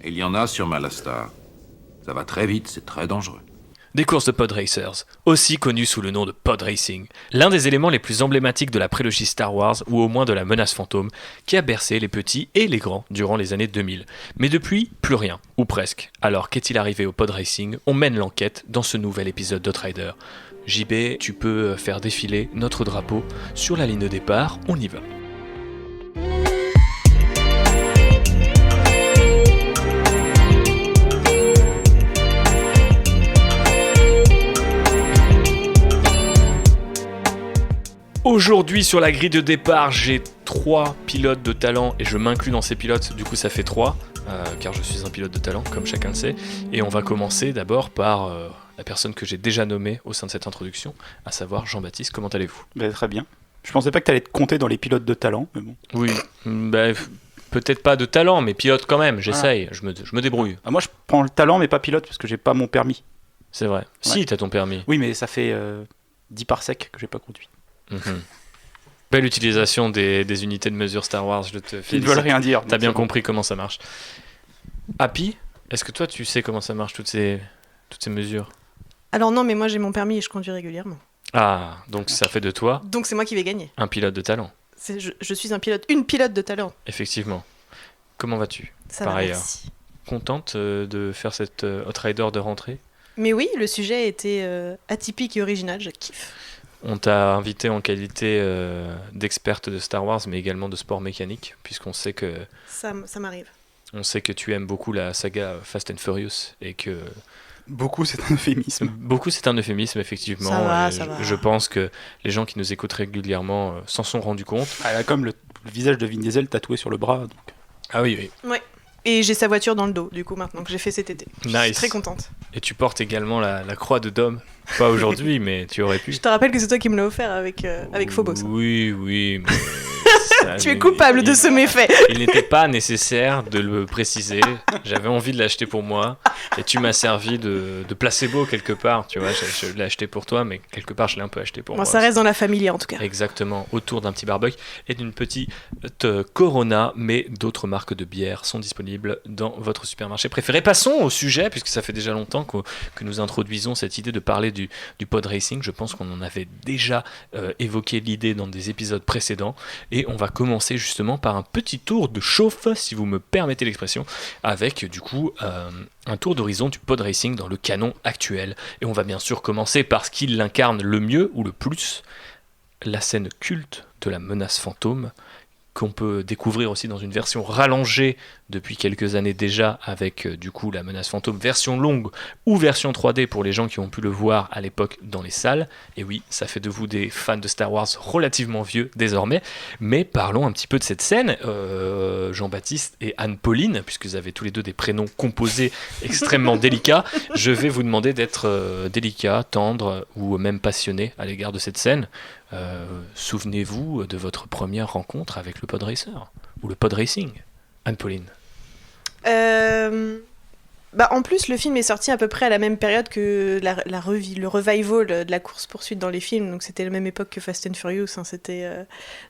Il y en a sur Malasta. Ça va très vite, c'est très dangereux. Des courses de pod racers, aussi connues sous le nom de pod racing, l'un des éléments les plus emblématiques de la prélogie Star Wars, ou au moins de la menace fantôme, qui a bercé les petits et les grands durant les années 2000. Mais depuis, plus rien, ou presque. Alors qu'est-il arrivé au pod racing? On mène l'enquête dans ce nouvel épisode d'Outrider. JB, tu peux faire défiler notre drapeau sur la ligne de départ, on y va. Aujourd'hui sur la grille de départ, j'ai 3 pilotes de talent et je m'inclus dans ces pilotes, du coup ça fait 3, car je suis un pilote de talent comme chacun le sait. Et on va commencer d'abord par la personne que j'ai déjà nommée au sein de cette introduction, à savoir Jean-Baptiste. Comment allez-vous ? Très bien. Je pensais pas que tu allais te compter dans les pilotes de talent, mais bon. Oui, peut-être pas de talent, mais pilote quand même, j'essaye, je me débrouille. Moi je prends le talent mais pas pilote parce que j'ai pas mon permis. C'est vrai. Ouais. Si, t'as ton permis. Oui, mais ça fait 10 parsecs que j'ai pas conduit. Belle utilisation des unités de mesure Star Wars, je te félicite. Ils ne veulent rien dire. T'as bien compris comment ça marche. Happy, est-ce que toi tu sais comment ça marche toutes ces mesures ? Alors non, mais moi j'ai mon permis et je conduis régulièrement. Ah, donc ça fait de toi donc c'est moi qui vais gagner. Un pilote de talent. Je suis une pilote de talent. Effectivement. Comment vas-tu ? Ça par va, ailleurs. merci. Contente de faire cette Outrider de rentrée ? Mais oui, le sujet était atypique et original, je kiffe. On t'a invité en qualité d'experte de Star Wars, mais également de sport mécanique, puisqu'on sait que... Ça m'arrive. On sait que tu aimes beaucoup la saga Fast and Furious, et que... Beaucoup, c'est un euphémisme. Beaucoup, c'est un euphémisme, effectivement. Ça va. Je pense que les gens qui nous écoutent régulièrement s'en sont rendus compte. Elle a comme le visage de Vin Diesel tatoué sur le bras. Donc. Ah oui. Ouais. Et j'ai sa voiture dans le dos, du coup, maintenant que j'ai fait cet été. Nice. Je suis très contente. Et tu portes également la croix de Dom. Pas aujourd'hui, mais tu aurais pu. Je te rappelle que c'est toi qui me l'as offert avec Phobos. Oui, mais... Tu es coupable de ce méfait. Il n'était pas nécessaire de le préciser. J'avais envie de l'acheter pour moi. Et tu m'as servi de placebo quelque part. Tu vois, je l'ai acheté pour toi, mais quelque part, je l'ai un peu acheté pour moi. Ça reste dans la famille, en tout cas. Exactement. Autour d'un petit barbecue et d'une petite Corona, mais d'autres marques de bière sont disponibles dans votre supermarché préféré. Passons au sujet, puisque ça fait déjà longtemps que nous introduisons cette idée de parler du pod racing. Je pense qu'on en avait déjà évoqué l'idée dans des épisodes précédents. Et on va commencer justement par un petit tour de chauffe, si vous me permettez l'expression, avec du coup un tour d'horizon du pod racing dans le canon actuel. Et on va bien sûr commencer par ce qui l'incarne le mieux ou le plus, la scène culte de la menace fantôme, qu'on peut découvrir aussi dans une version rallongée depuis quelques années déjà, avec du coup la menace fantôme version longue ou version 3D pour les gens qui ont pu le voir à l'époque dans les salles. Et oui, ça fait de vous des fans de Star Wars relativement vieux désormais. Mais parlons un petit peu de cette scène. Jean-Baptiste et Anne-Pauline, puisque vous avez tous les deux des prénoms composés extrêmement délicats, je vais vous demander d'être délicat, tendre ou même passionné à l'égard de cette scène. Souvenez-vous de votre première rencontre avec le pod racer ou le pod racing, Anne-Pauline. En plus, le film est sorti à peu près à la même période que le revival de la course-poursuite dans les films. Donc c'était la même époque que Fast and Furious.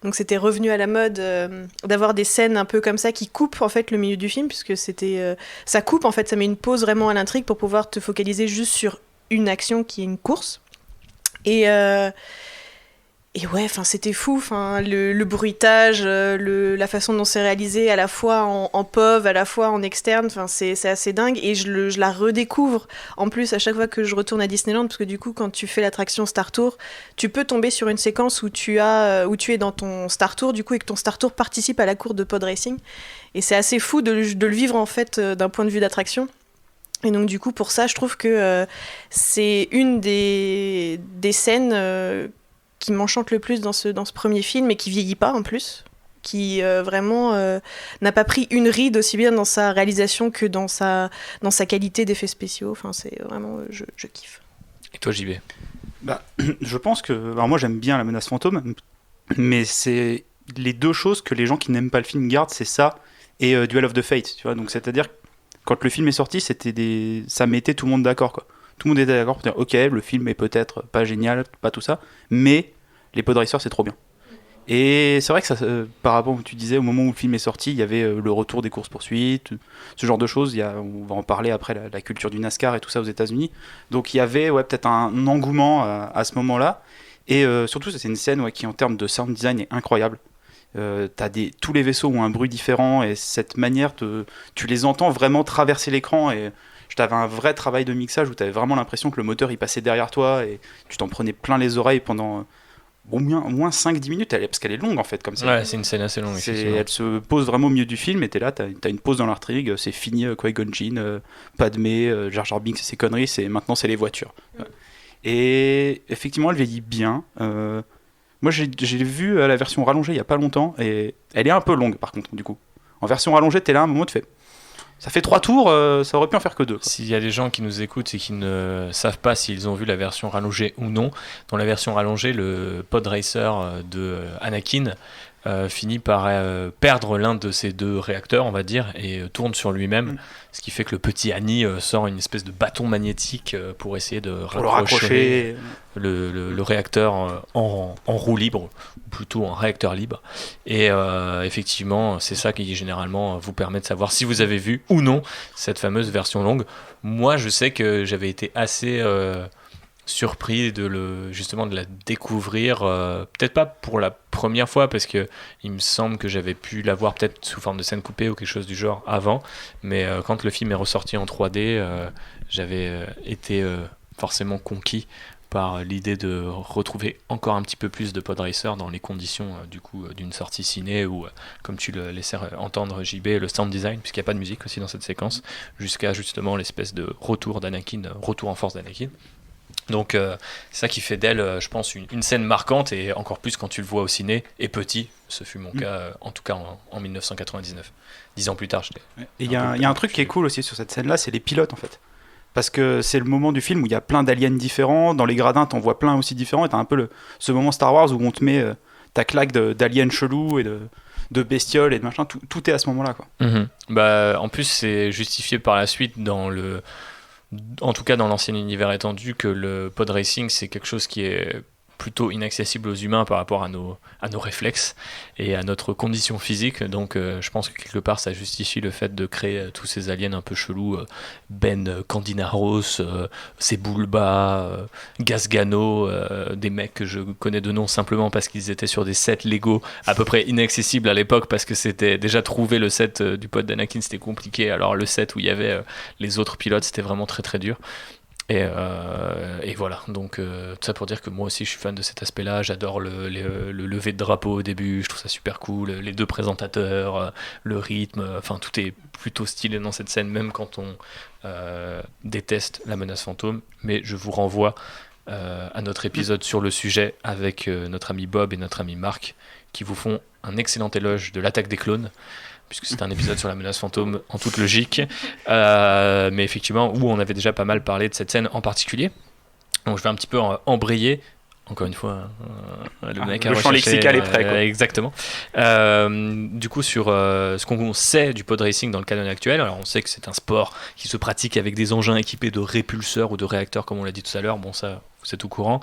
Donc c'était revenu à la mode d'avoir des scènes un peu comme ça qui coupent en fait le milieu du film, puisque ça coupe en fait, ça met une pause vraiment à l'intrigue pour pouvoir te focaliser juste sur une action qui est une course. Et ouais, c'était fou, le bruitage, la façon dont c'est réalisé, à la fois en POV, à la fois en externe, c'est assez dingue. Et je la redécouvre, en plus, à chaque fois que je retourne à Disneyland, parce que du coup, quand tu fais l'attraction Star Tour, tu peux tomber sur une séquence où tu es dans ton Star Tour, du coup, et que ton Star Tour participe à la course de pod racing. Et c'est assez fou de le vivre, en fait, d'un point de vue d'attraction. Et donc, du coup, pour ça, je trouve que c'est une des scènes... qui m'enchante le plus dans ce premier film et qui vieillit pas en plus, qui vraiment n'a pas pris une ride aussi bien dans sa réalisation que dans sa qualité d'effets spéciaux. C'est vraiment, je kiffe. Et toi, JB ? Je pense que... Alors moi j'aime bien la menace fantôme, mais c'est les deux choses que les gens qui n'aiment pas le film gardent, c'est ça et Duel of the Fates, tu vois. Donc c'est-à-dire quand le film est sorti, ça mettait tout le monde d'accord, quoi. Tout le monde était d'accord pour dire ok, le film est peut-être pas génial, pas tout ça, mais les pod racers c'est trop bien. Et c'est vrai que ça, par rapport à ce que tu disais, au moment où le film est sorti, il y avait le retour des courses-poursuites, ce genre de choses. On va en parler après, la culture du NASCAR et tout ça aux États-Unis. Donc il y avait peut-être un engouement à ce moment-là. Et surtout, c'est une scène qui, en termes de sound design, est incroyable. Tous les vaisseaux ont un bruit différent et cette manière, tu les entends vraiment traverser l'écran. Et tu avais un vrai travail de mixage où tu avais vraiment l'impression que le moteur il passait derrière toi et tu t'en prenais plein les oreilles pendant au moins 5-10 minutes, parce qu'elle est longue en fait comme ça. Ouais, c'est une scène assez longue. Elle se pose vraiment au milieu du film et t'es là, t'as une pause dans l'intrigue, c'est fini Qui-Gon Jinn, Padmé, Jar Jar Binks et ses conneries, maintenant c'est les voitures. Ouais. Et effectivement elle vieillit bien. Moi j'ai vu la version rallongée il y a pas longtemps et elle est un peu longue par contre du coup. En version rallongée t'es là un moment tu fais... Ça fait 3 tours, ça aurait pu en faire que 2. S'il y a des gens qui nous écoutent et qui ne savent pas s'ils ont vu la version rallongée ou non, dans la version rallongée, le pod racer de Anakin finit par perdre l'un de ses 2 réacteurs, on va dire, et tourne sur lui-même, ce qui fait que le petit Annie sort une espèce de bâton magnétique pour essayer de raccrocher le réacteur en roue libre, ou plutôt en réacteur libre. Et effectivement, c'est ça qui généralement vous permet de savoir si vous avez vu ou non cette fameuse version longue. Moi, je sais que j'avais été assez surpris justement de la découvrir, peut-être pas pour la première fois parce que il me semble que j'avais pu la voir peut-être sous forme de scène coupée ou quelque chose du genre avant, mais quand le film est ressorti en 3D, j'avais été forcément conquis par l'idée de retrouver encore un petit peu plus de pod racer dans les conditions du coup d'une sortie ciné ou comme tu le laissais entendre JB, le sound design, puisqu'il n'y a pas de musique aussi dans cette séquence, jusqu'à justement l'espèce de retour en force d'Anakin. Donc c'est ça qui fait d'elle, je pense, une scène marquante, et encore plus quand tu le vois au ciné, et petit, ce fut mon cas, en tout cas en 1999. 10 ans plus tard, j'étais... Et il y a un truc qui est cool aussi sur cette scène-là, c'est les pilotes en fait. Parce que c'est le moment du film où il y a plein d'aliens différents, dans les gradins t'en vois plein aussi différents, et t'as un peu ce moment Star Wars où on te met ta claque d'aliens chelous et de bestioles et de machin, tout est à ce moment-là, quoi. Bah, en plus, c'est justifié par la suite en tout cas dans l'ancien univers étendu, que le pod racing c'est quelque chose qui est plutôt inaccessible aux humains par rapport à nos réflexes et à notre condition physique. Donc je pense que quelque part ça justifie le fait de créer tous ces aliens un peu chelous, Ben Candinaros, Sebulba, Gasgano, des mecs que je connais de nom simplement parce qu'ils étaient sur des sets Lego à peu près inaccessibles à l'époque, parce que c'était déjà trouver le set du pod d'Anakin c'était compliqué, alors le set où il y avait les autres pilotes c'était vraiment très très dur. Et voilà, donc tout ça pour dire que moi aussi je suis fan de cet aspect-là. J'adore le lever de drapeau au début, je trouve ça super cool, les 2 présentateurs, le rythme, enfin tout est plutôt stylé dans cette scène, même quand on déteste la menace fantôme. Mais je vous renvoie à notre épisode sur le sujet avec notre ami Bob et notre ami Marc, qui vous font un excellent éloge de l'attaque des clones, puisque c'est un épisode sur la menace fantôme en toute logique, mais effectivement où on avait déjà pas mal parlé de cette scène en particulier. Donc je vais un petit peu embrayer, encore une fois, le mec le champ lexical est prêt, quoi. Exactement. Du coup sur ce qu'on sait du pod racing dans le canon actuel, alors on sait que c'est un sport qui se pratique avec des engins équipés de répulseurs ou de réacteurs comme on l'a dit tout à l'heure, bon ça vous êtes au courant.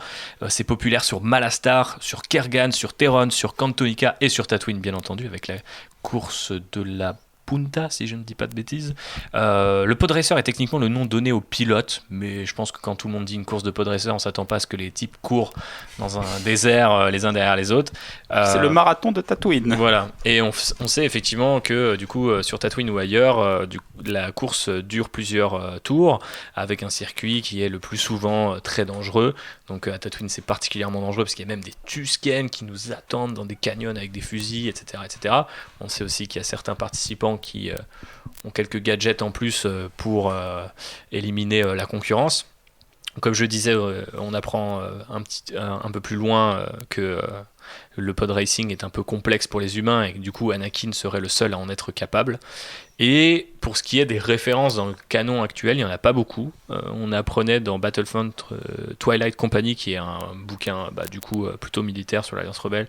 C'est populaire sur Malastar, sur Kergan, sur Terron, sur Cantonica et sur Tatooine bien entendu, avec la course de la Punta, si je ne dis pas de bêtises. Le pod racer est techniquement le nom donné aux pilotes, mais je pense que quand tout le monde dit une course de pod racer, on s'attend pas à ce que les types courent dans un désert les uns derrière les autres. C'est le marathon de Tatooine. Voilà, et on sait effectivement que du coup sur Tatooine ou ailleurs, la course dure plusieurs tours, avec un circuit qui est le plus souvent très dangereux. Donc à Tatooine c'est particulièrement dangereux parce qu'il y a même des Tusken qui nous attendent dans des canyons avec des fusils, etc., etc. On sait aussi qu'il y a certains participants qui ont quelques gadgets en plus pour éliminer la concurrence. Comme je disais, on apprend un peu plus loin que le pod racing est un peu complexe pour les humains et que du coup Anakin serait le seul à en être capable. Et pour ce qui est des références dans le canon actuel, il n'y en a pas beaucoup. On apprenait dans Battlefront Twilight Company, qui est un bouquin du coup plutôt militaire sur l'Alliance rebelle,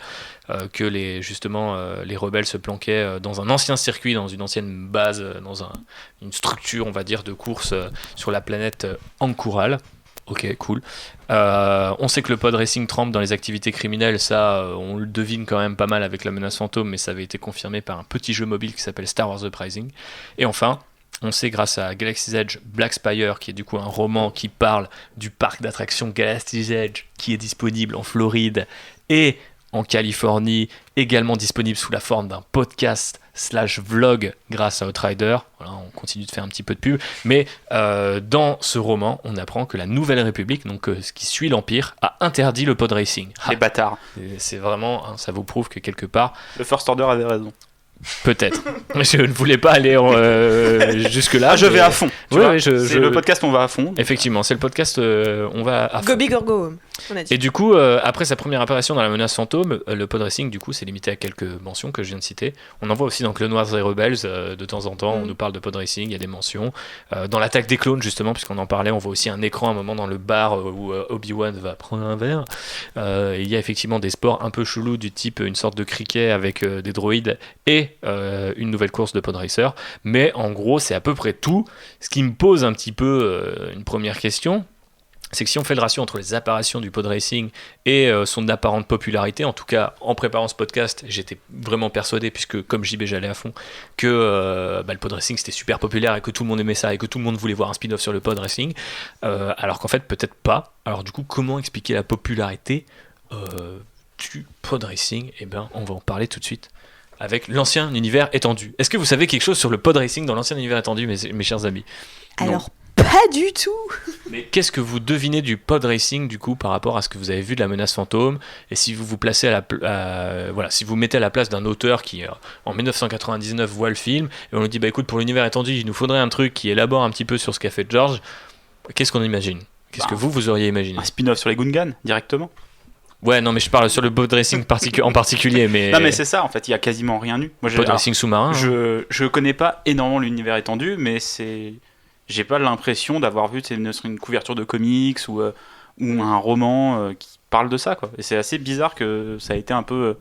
que les rebelles se planquaient dans un ancien circuit, dans une ancienne base, dans une structure on va dire de course sur la planète Ankural. Ok, cool. On sait que le pod racing trempe dans les activités criminelles, ça on le devine quand même pas mal avec la menace fantôme, mais ça avait été confirmé par un petit jeu mobile qui s'appelle Star Wars Uprising. Et enfin, on sait grâce à Galaxy's Edge Black Spire, qui est du coup un roman qui parle du parc d'attractions Galaxy's Edge, qui est disponible en Floride et en Californie, également disponible sous la forme d'un podcast/vlog grâce à Outrider. Voilà, on continue de faire un petit peu de pub. Mais dans ce roman, on apprend que la Nouvelle République, donc ce qui suit l'Empire, a interdit le pod racing. Les bâtards. C'est vraiment, ça vous prouve que quelque part, Le First Order avait raison. peut-être. Je ne voulais pas aller jusque-là. Je vais à fond. Ouais, c'est le podcast, on va à fond. Effectivement, c'est le podcast, on va à fond. Go big or go home, on a dit. Et du coup, après sa première apparition dans la menace fantôme, le pod racing, du coup, c'est limité à quelques mentions que je viens de citer. On en voit aussi dans Clone Wars et Rebels, de temps en temps, on nous parle de pod racing, il y a des mentions. Dans l'attaque des clones, justement, puisqu'on en parlait, on voit aussi un écran à un moment dans le bar où Obi-Wan va prendre un verre. Il y a effectivement des sports un peu chelous du type une sorte de cricket avec des droïdes et une nouvelle course de pod racer. Mais en gros, c'est à peu près tout. Ce qui me pose un petit peu une première question, c'est que si on fait le ratio entre les apparitions du pod racing et son apparente popularité, en tout cas en préparant ce podcast, j'étais vraiment persuadé, puisque comme JB j'allais à fond, que le pod racing c'était super populaire et que tout le monde aimait ça et que tout le monde voulait voir un spin-off sur le pod racing, alors qu'en fait peut-être pas. Alors du coup, comment expliquer la popularité du pod racing? Eh bien, on va en parler tout de suite avec l'ancien univers étendu. Est-ce que vous savez quelque chose sur le pod racing dans l'ancien univers étendu, mes chers amis? Alors, pas du tout. Mais qu'est-ce que vous devinez du pod racing du coup par rapport à ce que vous avez vu de la menace fantôme? Et si vous vous placez si vous mettez à la place d'un auteur qui en 1999 voit le film et on lui dit bah écoute, pour l'univers étendu il nous faudrait un truc qui élabore un petit peu sur ce qu'a fait George, qu'est-ce qu'on imagine? Qu'est-ce que vous auriez imaginé? Un spin-off sur les Gungans, directement. Ouais, non, mais je parle sur le pod racing en particulier. Mais... Non, mais c'est ça, en fait, il y a quasiment rien eu. Moi, pod racing sous-marin. Je connais pas énormément l'univers étendu, mais j'ai pas l'impression d'avoir vu une couverture de comics ou un roman qui parle de ça, quoi. Et c'est assez bizarre que ça a été un peu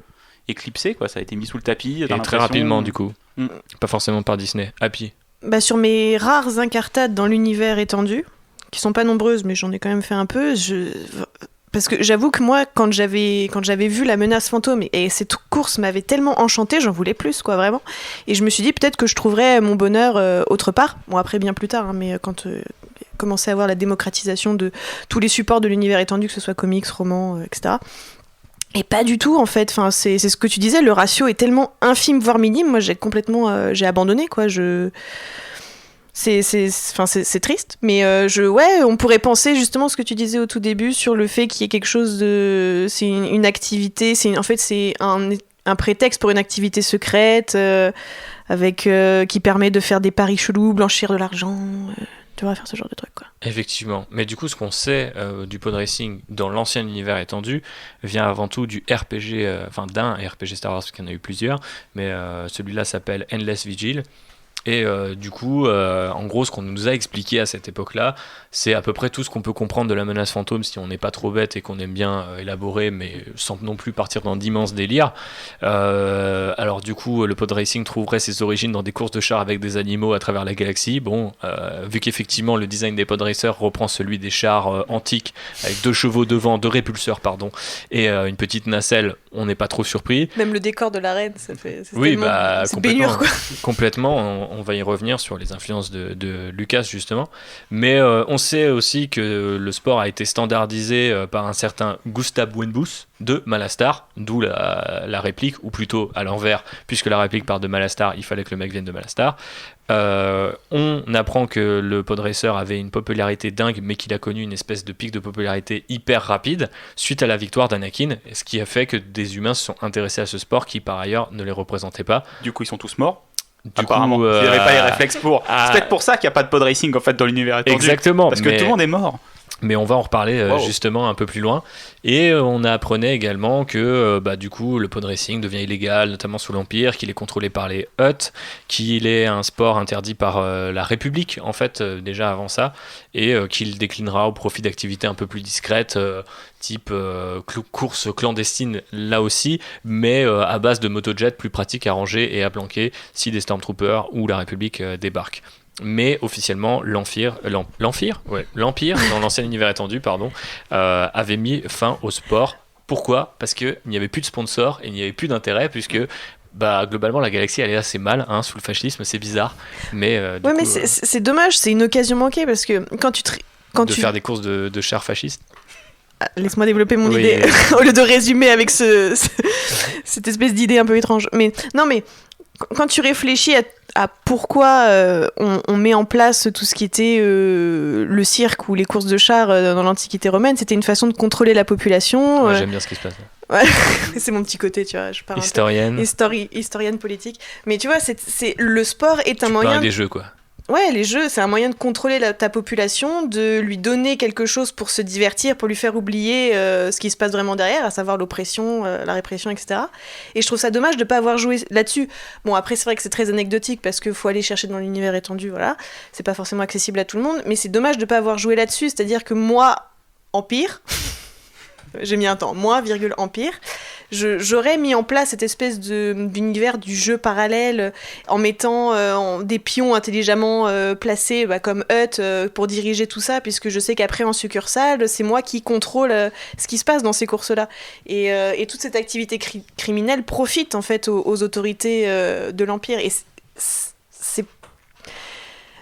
éclipsé, quoi. Ça a été mis sous le tapis. Et très rapidement, du coup. Pas forcément par Disney. Happy. Bah, sur mes rares incartades dans l'univers étendu, qui sont pas nombreuses, mais j'en ai quand même fait un peu, parce que j'avoue que moi, quand j'avais vu la menace fantôme et cette course m'avait tellement enchantée, j'en voulais plus, quoi, vraiment. Et je me suis dit peut-être que je trouverais mon bonheur autre part. Bon, après, bien plus tard, hein, mais quand commençait à avoir la démocratisation de tous les supports de l'univers étendu, que ce soit comics, romans, etc. Et pas du tout, en fait. Enfin, c'est ce que tu disais, le ratio est tellement infime, voire minime. Moi, j'ai j'ai abandonné, quoi. C'est triste, mais on pourrait penser justement ce que tu disais au tout début sur le fait qu'il y ait quelque chose de, c'est une activité, en fait c'est un prétexte pour une activité secrète qui permet de faire des paris chelous, blanchir de l'argent, tu vois, faire ce genre de trucs, quoi. Effectivement, mais du coup ce qu'on sait du pod racing dans l'ancien univers étendu vient avant tout du RPG, d'un RPG Star Wars, parce qu'il y en a eu plusieurs, mais celui-là s'appelle Endless Vigil. Et du coup, en gros, ce qu'on nous a expliqué à cette époque-là, c'est à peu près tout ce qu'on peut comprendre de la menace fantôme si on n'est pas trop bête et qu'on aime bien élaborer, mais sans non plus partir dans d'immenses délires. Alors du coup, le pod racing trouverait ses origines dans des courses de chars avec des animaux à travers la galaxie. Bon, vu qu'effectivement le design des pod racers reprend celui des chars antiques avec 2 chevaux devant, 2 répulseurs, pardon, et une petite nacelle, on n'est pas trop surpris. Même le décor de l'arène, c'est oui, tellement... c'est baignure, quoi. Complètement. On va y revenir sur les influences de Lucas justement, mais on sait aussi que le sport a été standardisé par un certain Gustav Wenbus de Malastar, d'où la réplique, ou plutôt à l'envers, puisque la réplique part de Malastar, il fallait que le mec vienne de Malastar. On apprend que le pod racer avait une popularité dingue, mais qu'il a connu une espèce de pic de popularité hyper rapide suite à la victoire d'Anakin, ce qui a fait que des humains se sont intéressés à ce sport qui par ailleurs ne les représentait pas. Du coup, ils sont tous morts. Apparemment, ils n'avaient pas les réflexes pour. C'est peut-être pour ça qu'il n'y a pas de pod racing en fait dans l'univers étendu. Exactement. Parce que tout le monde est mort. Mais on va en reparler justement un peu plus loin. Et on apprenait également que du coup le pod racing devient illégal, notamment sous l'Empire, qu'il est contrôlé par les Hutt, qu'il est un sport interdit par la République en fait déjà avant ça, et qu'il déclinera au profit d'activités un peu plus discrètes, type course clandestine là aussi, mais à base de motojets plus pratiques à ranger et à planquer si des Stormtroopers ou la République débarquent. mais officiellement l'Empire, dans l'ancien univers étendu, avait mis fin au sport. Pourquoi ? Parce qu'il n'y avait plus de sponsors et il n'y avait plus d'intérêt, puisque globalement la galaxie allait assez mal sous le fascisme, c'est bizarre. Mais, c'est dommage, c'est une occasion manquée, parce que faire des courses de chars fascistes. Laisse-moi développer mon idée au lieu de résumer avec cette espèce d'idée un peu étrange. Mais quand tu réfléchis à pourquoi on met en place tout ce qui était le cirque ou les courses de chars dans l'Antiquité romaine, c'était une façon de contrôler la population. J'aime bien ce qui se passe. Ouais. C'est mon petit côté, tu vois. Je parle historienne politique. Mais tu vois, le sport est un moyen. Tu parles des jeux, quoi. Ouais, les jeux, c'est un moyen de contrôler ta population, de lui donner quelque chose pour se divertir, pour lui faire oublier ce qui se passe vraiment derrière, à savoir l'oppression, la répression, etc. Et je trouve ça dommage de ne pas avoir joué là-dessus. Bon, après, c'est vrai que c'est très anecdotique, parce qu'il faut aller chercher dans l'univers étendu, voilà. C'est pas forcément accessible à tout le monde, mais c'est dommage de ne pas avoir joué là-dessus. C'est-à-dire que moi, Empire, j'ai mis un temps, Empire, j'aurais mis en place cette espèce d'univers du jeu parallèle en mettant des pions intelligemment placés comme Hut pour diriger tout ça, puisque je sais qu'après en succursale, c'est moi qui contrôle ce qui se passe dans ces courses-là. Et toute cette activité criminelle profite en fait aux autorités de l'Empire. Et c'est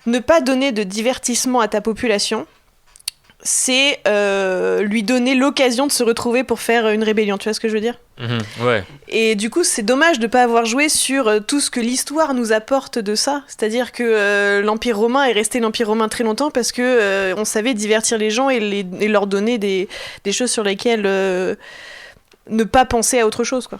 ne pas donner de divertissement à ta population, c'est lui donner l'occasion de se retrouver pour faire une rébellion, tu vois ce que je veux dire ? Ouais. Et du coup, c'est dommage de ne pas avoir joué sur tout ce que l'histoire nous apporte de ça. C'est-à-dire que l'Empire romain est resté l'Empire romain très longtemps parce que on savait divertir les gens et leur donner des choses sur lesquelles ne pas penser à autre chose, quoi.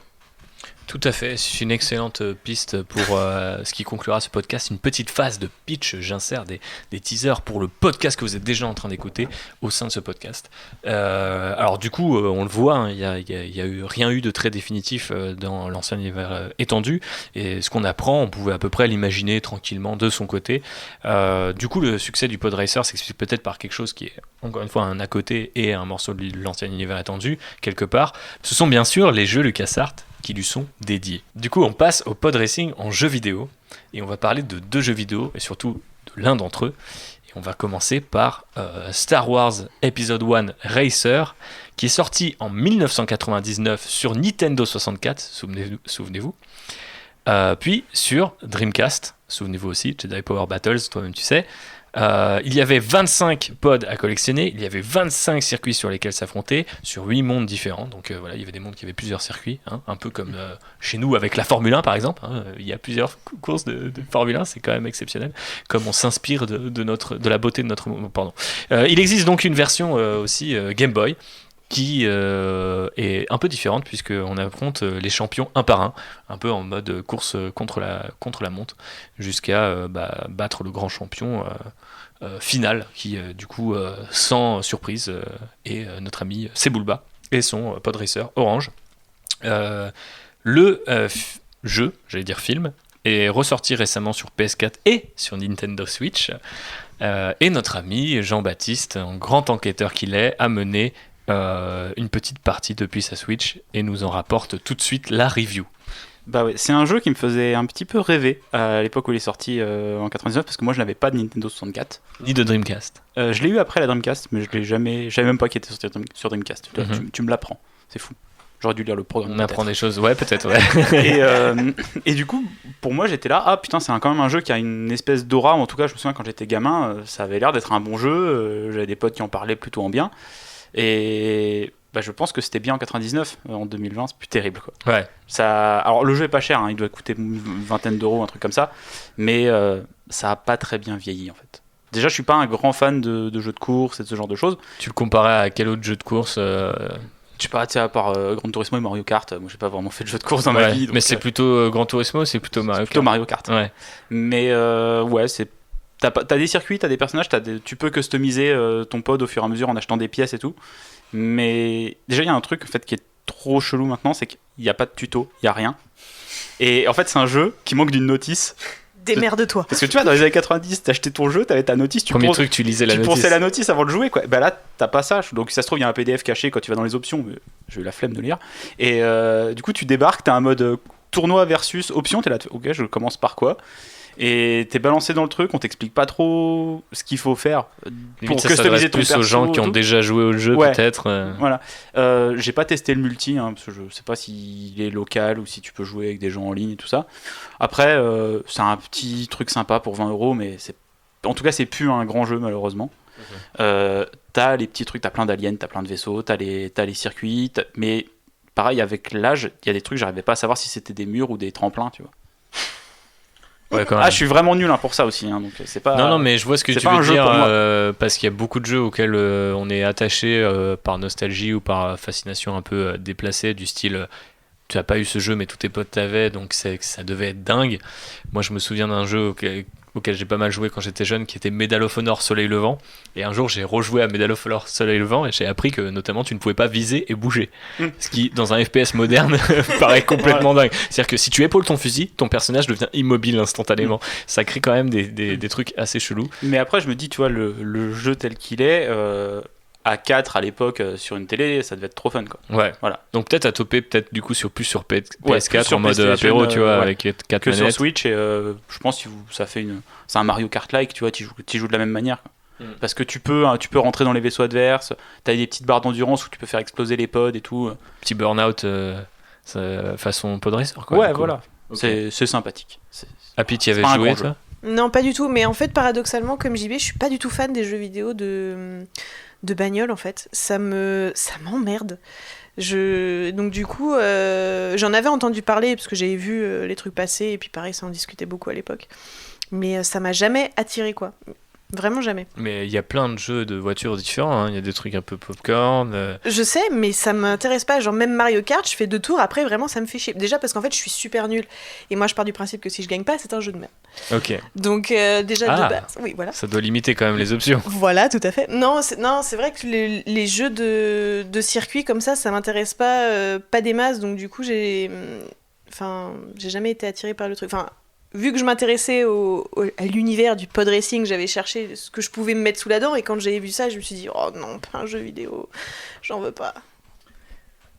Tout à fait, c'est une excellente piste pour ce qui conclura ce podcast, une petite phase de pitch. J'insère des teasers pour le podcast que vous êtes déjà en train d'écouter au sein de ce podcast. Alors du coup, on le voit, il n'y a rien eu de très définitif dans l'ancien univers étendu, et ce qu'on apprend, on pouvait à peu près l'imaginer tranquillement de son côté. Du coup, le succès du Pod Racer s'explique peut-être par quelque chose qui est, encore une fois, un à côté et un morceau de l'ancien univers étendu, quelque part. Ce sont bien sûr les jeux LucasArts qui lui sont dédiés. Du coup, on passe au pod racing en jeu vidéo, et on va parler de 2 jeux vidéo, et surtout de l'un d'entre eux. Et on va commencer par Star Wars Episode 1 Racer, qui est sorti en 1999 sur Nintendo 64, souvenez-vous. Puis sur Dreamcast, souvenez-vous aussi, Jedi Power Battles, toi-même tu sais. Il y avait 25 pods à collectionner, il y avait 25 circuits sur lesquels s'affronter, sur 8 mondes différents. Donc voilà, il y avait des mondes qui avaient plusieurs circuits, un peu comme chez nous avec la Formule 1 par exemple. Il y a plusieurs courses de Formule 1, c'est quand même exceptionnel, comme on s'inspire de la beauté de notre monde. Pardon. Il existe donc une version aussi Game Boy, qui est un peu différente, puisqu'on affronte les champions un par un peu en mode course contre la montre, jusqu'à battre le grand champion final, qui du coup, sans surprise, est notre ami Sebulba et son pod racer orange. Le jeu, j'allais dire film, est ressorti récemment sur PS4 et sur Nintendo Switch, et notre ami Jean-Baptiste, en grand enquêteur qu'il est, a mené une petite partie depuis sa Switch et nous en rapporte tout de suite la review. Bah ouais, c'est un jeu qui me faisait un petit peu rêver à l'époque où il est sorti en 99, parce que moi je n'avais pas de Nintendo 64 ni de Dreamcast. Je l'ai eu après la Dreamcast, mais je savais même pas qu'il était sorti sur Dreamcast. Tu me l'apprends, c'est fou. J'aurais dû lire le programme. On apprend des choses, ouais, peut-être, ouais. Et du coup, pour moi, j'étais là, putain, c'est quand même un jeu qui a une espèce d'aura. En tout cas, je me souviens quand j'étais gamin, ça avait l'air d'être un bon jeu. J'avais des potes qui en parlaient plutôt en bien. Et je pense que c'était bien en 99. En 2020, c'est plus terrible, quoi. Ouais. Alors, le jeu est pas cher, il doit coûter une vingtaine d'euros, un truc comme ça. Mais ça a pas très bien vieilli, en fait. Déjà, je suis pas un grand fan de jeux de course et de ce genre de choses. Tu le comparais à quel autre jeu de course Je sais pas, à part Gran Turismo et Mario Kart, moi j'ai pas vraiment fait de jeu de course dans ma vie. Donc, mais c'est plutôt Gran Turismo, c'est plutôt Mario Kart. Plutôt Mario Kart. Ouais. Mais ouais, t'as des circuits, t'as des personnages, tu peux customiser ton pod au fur et à mesure en achetant des pièces et tout. Mais déjà, il y a un truc en fait, qui est trop chelou maintenant, c'est qu'il n'y a pas de tuto, il n'y a rien. Et en fait, c'est un jeu qui manque d'une notice. Démerde-toi. Parce que tu vois, dans les années 90, t'achetais ton jeu, t'avais ta notice, tu lisais la notice. Tu ponçais la notice avant de jouer, quoi. Bah là, t'as pas ça. Donc, si ça se trouve, il y a un PDF caché quand tu vas dans les options. Mais j'ai eu la flemme de lire. Et du coup, tu débarques, t'as un mode tournoi versus option. T'es là, ok, je commence par quoi ? et t'es balancé dans le truc, on t'explique pas trop ce qu'il faut faire Limite, ça s'adresse plus aux gens qui ont déjà joué au jeu, peut-être. Voilà. J'ai pas testé le multi, parce que je sais pas s'il est local ou si tu peux jouer avec des gens en ligne et tout ça. Après, c'est un petit truc sympa pour 20€, mais en tout cas, c'est plus un grand jeu, malheureusement. T'as les petits trucs, t'as plein d'aliens, t'as plein de vaisseaux, t'as les circuits, mais pareil, avec l'âge, il y a des trucs, j'arrivais pas à savoir si c'était des murs ou des tremplins, tu vois. Ouais, quand même. Je suis vraiment nul pour ça aussi, donc c'est pas. Non, mais je vois ce que tu veux dire, parce qu'il y a beaucoup de jeux auxquels on est attaché par nostalgie ou par fascination un peu déplacée, du style tu n'as pas eu ce jeu, mais tous tes potes t'avaient, donc ça devait être dingue. Moi, je me souviens d'un jeu auquel j'ai pas mal joué quand j'étais jeune, qui était Medal of Honor Soleil Levant. Et un jour, j'ai rejoué à Medal of Honor Soleil Levant et j'ai appris que, notamment, tu ne pouvais pas viser et bouger. Ce qui, dans un FPS moderne, paraît complètement dingue. C'est-à-dire que si tu épaules ton fusil, ton personnage devient immobile instantanément. Ça crée quand même des trucs assez chelous. Mais après, je me dis, tu vois, le jeu tel qu'il est... à 4 à l'époque sur une télé, ça devait être trop fun, quoi. Ouais. Voilà. Donc peut-être à toper du coup plus sur PS4 sur en mode apéro, tu vois, avec 4 que manettes. sur Switch, et je pense que ça fait c'est un Mario Kart like, tu vois, tu joues de la même manière, quoi. Parce que tu peux rentrer dans les vaisseaux adverses, t'as des petites barres d'endurance où tu peux faire exploser les pods et tout. Petit burn-out façon pod racer, quoi. Ouais, voilà. Okay. C'est sympathique. Happy, tu y avais joué, toi ? Non, pas du tout, mais en fait, paradoxalement, comme JB, je suis pas du tout fan des jeux vidéo de bagnole, en fait. Ça m'emmerde. Donc du coup, j'en avais entendu parler, parce que j'avais vu les trucs passer, et puis pareil, ça en discutait beaucoup à l'époque. Mais ça m'a jamais attiré, quoi. Vraiment jamais. Mais il y a plein de jeux de voitures différents, il y a des trucs un peu popcorn. Je sais, mais ça m'intéresse pas. Genre même Mario Kart, je fais 2 tours, après vraiment ça me fait chier. Déjà parce qu'en fait je suis super nulle. Et moi je pars du principe que si je gagne pas, c'est un jeu de merde. Ok. Donc déjà de base, oui voilà. Ça doit limiter quand même les options. Voilà, tout à fait. Non, c'est vrai que les jeux de circuit comme ça m'intéresse pas des masses. Donc du coup j'ai jamais été attirée par le truc. Enfin, vu que je m'intéressais à l'univers du pod racing, j'avais cherché ce que je pouvais me mettre sous la dent, et quand j'avais vu ça, je me suis dit oh non, pas un jeu vidéo, j'en veux pas.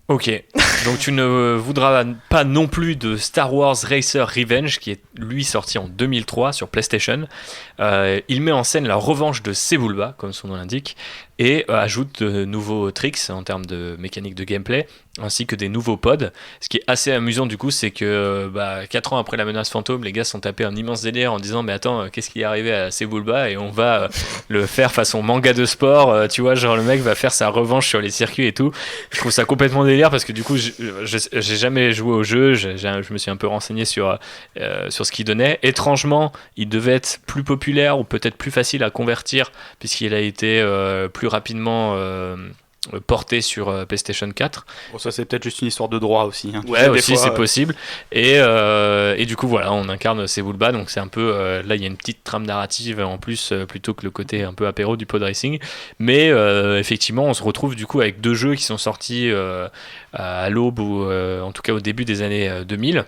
Ok, donc tu ne voudras pas non plus de Star Wars Racer Revenge, qui est lui sorti en 2003 sur PlayStation. Il met en scène la revanche de Sebulba, comme son nom l'indique, et ajoute de nouveaux tricks en termes de mécanique de gameplay, ainsi que des nouveaux pods. Ce qui est assez amusant du coup, c'est que 4 ans après la menace fantôme, les gars se sont tapés un immense délire en disant mais attends, qu'est-ce qui est arrivé à Sebulba, et on va le faire façon manga de sport, tu vois, genre le mec va faire sa revanche sur les circuits et tout. Je trouve ça complètement délire parce que du coup j'ai jamais joué au jeu, je me suis un peu renseigné sur ce qu'il donnait. Étrangement, il devait être plus populaire ou peut-être plus facile à convertir puisqu'il a été plus rapidement porté sur PlayStation 4. Bon, ça c'est peut-être juste une histoire de droit aussi. Ouais, aussi c'est possible. Et du coup voilà, on incarne Sebulba, donc c'est un peu là il y a une petite trame narrative en plus plutôt que le côté un peu apéro du pod racing. Mais effectivement, on se retrouve du coup avec 2 jeux qui sont sortis à l'aube ou en tout cas au début des années 2000.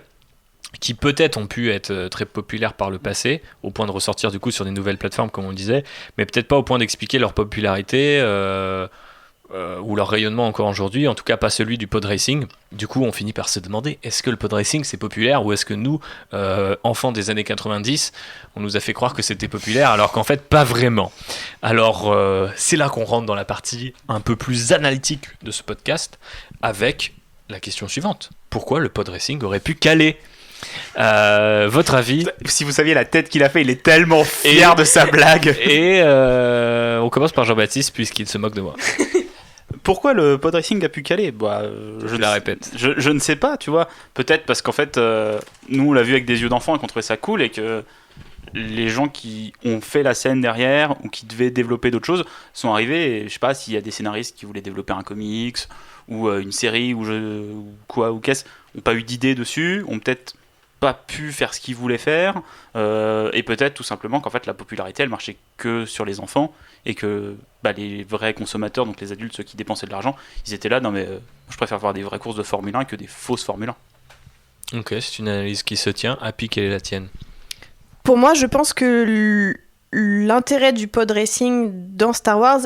Qui peut-être ont pu être très populaires par le passé, au point de ressortir du coup sur des nouvelles plateformes comme on le disait, mais peut-être pas au point d'expliquer leur popularité ou leur rayonnement encore aujourd'hui, en tout cas pas celui du pod racing. Du coup on finit par se demander, est-ce que le pod racing c'est populaire, ou est-ce que nous, enfants des années 90, on nous a fait croire que c'était populaire alors qu'en fait pas vraiment. Alors c'est là qu'on rentre dans la partie un peu plus analytique de ce podcast, avec la question suivante: pourquoi le pod racing aurait pu caler? Votre avis? Si vous saviez la tête qu'il a fait, il est tellement fier de sa blague. Et on commence par Jean-Baptiste puisqu'il se moque de moi. Pourquoi le pod racing a pu caler? Je la répète. Je ne sais pas, tu vois. Peut-être parce qu'en fait, nous on l'a vu avec des yeux d'enfant et qu'on trouvait ça cool, et que les gens qui ont fait la scène derrière ou qui devaient développer d'autres choses sont arrivés. Et je sais pas s'il y a des scénaristes qui voulaient développer un comics ou une série ou qu'est-ce, ont pas eu d'idée dessus, ont peut-être pas pu faire ce qu'ils voulaient faire, et peut-être tout simplement qu'en fait la popularité elle marchait que sur les enfants, et que les vrais consommateurs, donc les adultes, ceux qui dépensaient de l'argent, ils étaient là, non mais je préfère voir des vraies courses de Formule 1 que des fausses Formule 1. Ok, c'est une analyse qui se tient. Happy, quelle est la tienne? Pour moi, je pense que l'intérêt du pod racing dans Star Wars